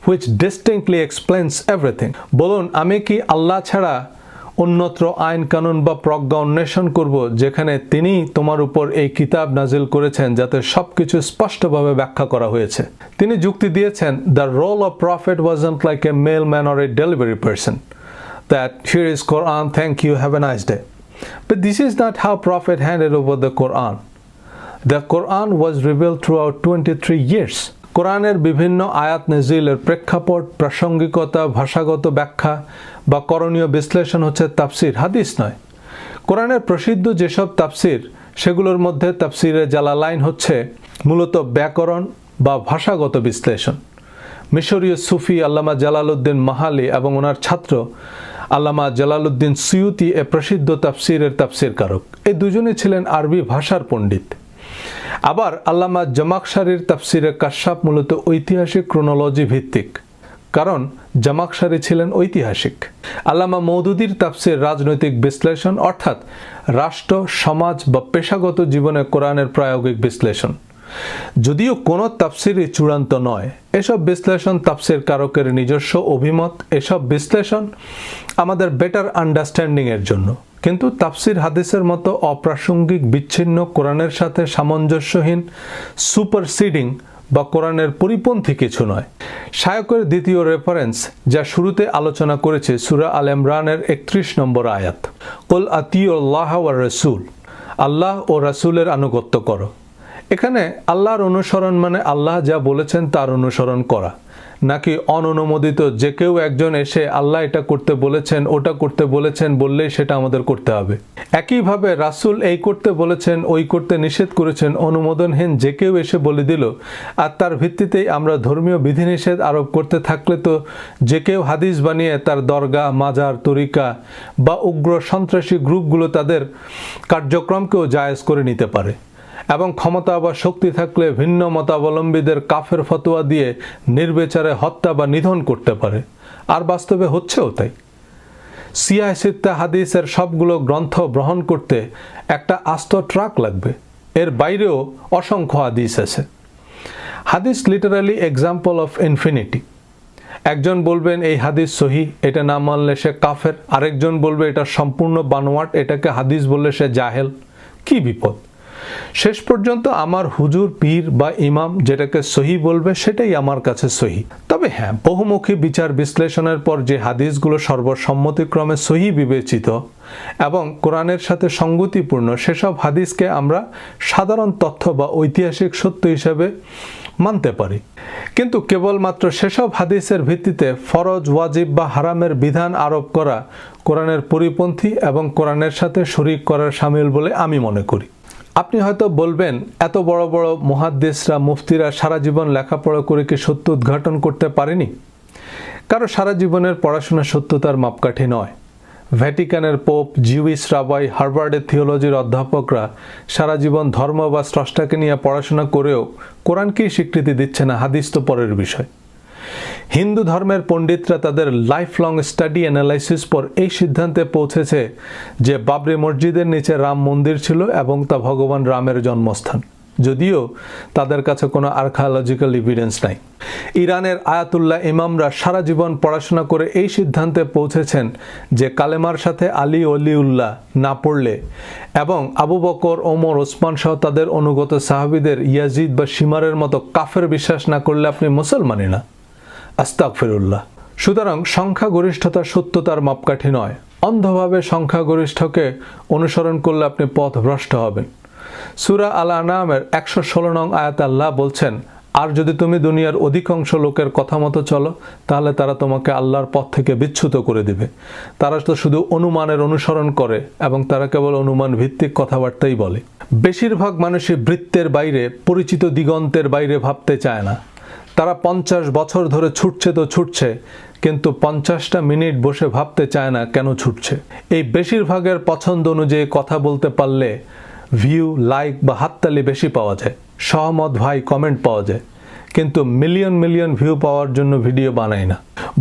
which distinctly explains everything. বলুন, আমি কি আল্লাহ ছাড়া অন্যত্র আইন কানুন বা প্রজ্ঞা অন্বেষণ করব, যেখানে তিনি তোমার উপর এই কিতাব নাজিল করেছেন যাতে সবকিছু স্পষ্টভাবে ব্যাখ্যা করা হয়েছে। তিনি যুক্তি দিয়েছেন, the role of prophet wasn't like a mailman or a delivery person, that here is Quran, thank you, have a nice day. But this is not how Prophet handed over the Quran. The Quran was revealed throughout 23 years. কোরআনের বিভিন্ন আয়াত নাজিলের প্রেক্ষাপট, প্রাসঙ্গিকতা, ভাষাগত ব্যাখ্যা বা করণীয় বিশ্লেষণ হচ্ছে তাফসির, হাদিস নয়। কোরআনের প্রসিদ্ধ যেসব তাফসির, সেগুলোর মধ্যে তাফসিরে জালালাইন হচ্ছে মূলত ব্যাকরণ বা ভাষাগত বিশ্লেষণ। মিশরীয় সুফি আল্লামা জালালউদ্দিন মাহালি এবং ওনার ছাত্র আল্লামা জালালউদ্দিন সুয়ুতি এ প্রসিদ্ধ তাফসিরের তাফসিরকারক। এই দুজনই ছিলেন আরবি ভাষার পণ্ডিত। আবার আল্লামা জামাখশারির তাফসিরে কাশাফ মূলত ঐতিহাসিক ক্রোনোলজি ভিত্তিক, কারণ জামাখশারি ছিলেন ঐতিহাসিক। আল্লামা মওদুদির তাফসির রাজনৈতিক বিশ্লেষণ, অর্থাৎ রাষ্ট্র, সমাজ বা পেশাগত জীবনে কোরআনের প্রায়োগিক বিশ্লেষণ। যদিও কোনো তাফসিরই চূড়ান্ত নয়, এসব বিশ্লেষণ তাফসির কারকের নিজস্ব অভিমত। এসব বিশ্লেষণ আমাদের বেটার আন্ডারস্ট্যান্ডিং এর জন্য, কিন্তু তাফসির হাদিসের মতো অপ্রাসঙ্গিক, বিচ্ছিন্ন, কোরআনের সাথে সামঞ্জস্যহীন, সুপারসিডিং বা কোরআনের পরিপন্থী কিছু নয়। শায়খের দ্বিতীয় রেফারেন্স, যা শুরুতে আলোচনা করেছে, সূরা আল ইমরানের 31 নম্বর আয়াত, কুল আতিউল্লাহ ওয়া রাসূল, আল্লাহ ও রাসূলের আনুগত্য করো। এখানে আল্লাহর অনুসরণ মানে আল্লাহ যা বলেছেন তার অনুসরণ করা, নাকি অননুমোদিত যে কেউ একজন এসে আল্লাহ এটা করতে বলেছেন, ওটা করতে বলেছেন বললেই সেটা আমাদের করতে হবে। একইভাবে রাসূল এই করতে বলেছেন, ওই করতে নিষেধ করেছেন, অনুমোদনহীন যে কেউ এসে বলে দিল, আর তার ভিত্তিতেই আমরা ধর্মীয় বিধিনিষেধ আরোপ করতে থাকলে তো যে কেউ হাদিস বানিয়ে তার দরগা, মাজার, তরিকা বা উগ্র সন্ত্রাসী গ্রুপগুলো তাদের কার্যক্রমকেও জায়েজ করে নিতে পারে, এবং ক্ষমতা বা শক্তি থাকলে ভিন্ন মতাবলম্বীদের কাফের ফতোয়া দিয়ে নির্বিচারে হত্যা বা নিধন করতে পারে। আর বাস্তবে হচ্ছেও তাই। সিয়াহ সিত্তা হাদিসের সবগুলো গ্রন্থ গ্রহণ করতে একটা আস্ত ট্রাক লাগবে, এর বাইরেও অসংখ্য হাদিস আছে। হাদিস লিটারালি এক্সাম্পল অফ ইনফিনিটি। একজন বলবেন এই হাদিস সহিহ, এটা না মানলে সে কাফের। আরেকজন বলবে এটা সম্পূর্ণ বানোয়াট, এটাকে হাদিস বললে সে জাহেল। কি বিপদ! শেষ পর্যন্ত আমার হুজুর, পীর বা ইমাম যেটাকে সহি বলবে সেটাই আমার কাছে সহি। তবে হ্যাঁ, বহুমুখী বিচার বিশ্লেষণের পর যে হাদিসগুলো সর্বসম্মতিক্রমে সহি বিবেচিত এবং কোরআনের সাথে সঙ্গতিপূর্ণ, সেসব হাদিসকে আমরা সাধারণ তথ্য বা ঐতিহাসিক সত্য হিসেবে মানতে পারি। কিন্তু কেবলমাত্র সেসব হাদিসের ভিত্তিতে ফরজ, ওয়াজিব বা হারামের বিধান আরোপ করা কোরআনের পরিপন্থী এবং কোরআনের সাথে শরীক করার শামিল বলে আমি মনে করি। আপনি হয়তো বলবেন, এত বড় বড় মুহাদ্দিসরা, মুফতিরা সারা জীবন লেখাপড়া করে কি সত্য উদ্ঘাটন করতে পারেনি? কারণ সারা জীবনের পড়াশোনা সত্যতার মাপকাঠি নয়। ভ্যাটিকানের পোপ, জিউইশ রাবাই, হার্ভার্ডের থিওলজির অধ্যাপকরা সারা জীবন ধর্ম বা স্রষ্টাকে নিয়ে পড়াশোনা করেও কোরআনকেই স্বীকৃতি দিচ্ছে না, হাদিস তো পরের বিষয়। হিন্দু ধর্মের পণ্ডিতরা তাদের লাইফ লং স্টাডি অ্যানালাইসিস পর এই সিদ্ধান্তে পৌঁছেছে যে বাবরি মসজিদের নিচে রাম মন্দির ছিল এবং তা ভগবান রামের জন্মস্থান, যদিও তাদের কাছে কোনো আর্কিওলজিক্যাল এভিডেন্স নাই। ইরানের আয়াতুল্লাহ ইমামরা সারা জীবন পড়াশোনা করে এই সিদ্ধান্তে পৌঁছেছেন যে কালেমার সাথে আলী অলিউল্লাহ না পড়লে এবং আবু বকর, ওমর, ওসমান সহ তাদের অনুগত সাহাবীদের ইয়াজিদ বা শিমারের মতো কাফের বিশ্বাস না করলে আপনি মুসলমানই না। আস্তাগফিরুল্লাহ। সুতরাং সংখ্যাগরিষ্ঠতা সত্যতার মাপকাঠি নয়। অন্ধভাবে সংখ্যাগরিষ্ঠকে অনুসরণ করলে আপনি পথভ্রষ্ট হবেন। সূরা আল আনআমের 116 নং আয়াতে আল্লাহ বলছেন, আর যদি তুমি দুনিয়ার অধিকাংশ লোকের কথা মতো চলো তাহলে তারা তোমাকে আল্লাহর পথ থেকে বিচ্যুত করে দিবে। তারা তো শুধু অনুমানের অনুসরণ করে এবং তারা কেবল অনুমান ভিত্তিক কথাবার্তাই বলে। বেশিরভাগ মানুষই বৃত্তের বাইরে, পরিচিত দিগন্তের বাইরে ভাবতে চায় না। তারা 50 বছর ধরে ছুটছে তো ছুটছে, কিন্তু 50টা মিনিট বসে ভাবতে চায় না কেন ছুটছে। এই বেশিরভাগের পছন্দ অনুযায়ী কথা বলতে পারলে ভিউ, লাইক বা হাততালি বেশি পাওয়া যায়, সহমত ভাই কমেন্ট পাওয়া যায়, কিন্তু মিলিয়ন মিলিয়ন ভিউ পাওয়ার জন্য ভিডিও বানাই না।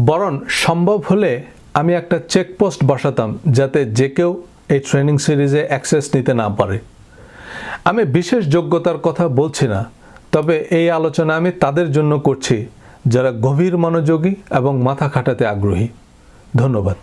বরং সম্ভব হলে আমি একটা চেকপোস্ট বসাতাম যাতে যে কেউ এই ট্রেনিং সিরিজে অ্যাক্সেস নিতে না পারে। আমি বিশেষ যোগ্যতার কথা বলছি না, তবে এই আলোচনা আমি তাদের জন্য করছি যারা গভীর মনোযোগী এবং মাথা খাটাতে আগ্রহী। ধন্যবাদ।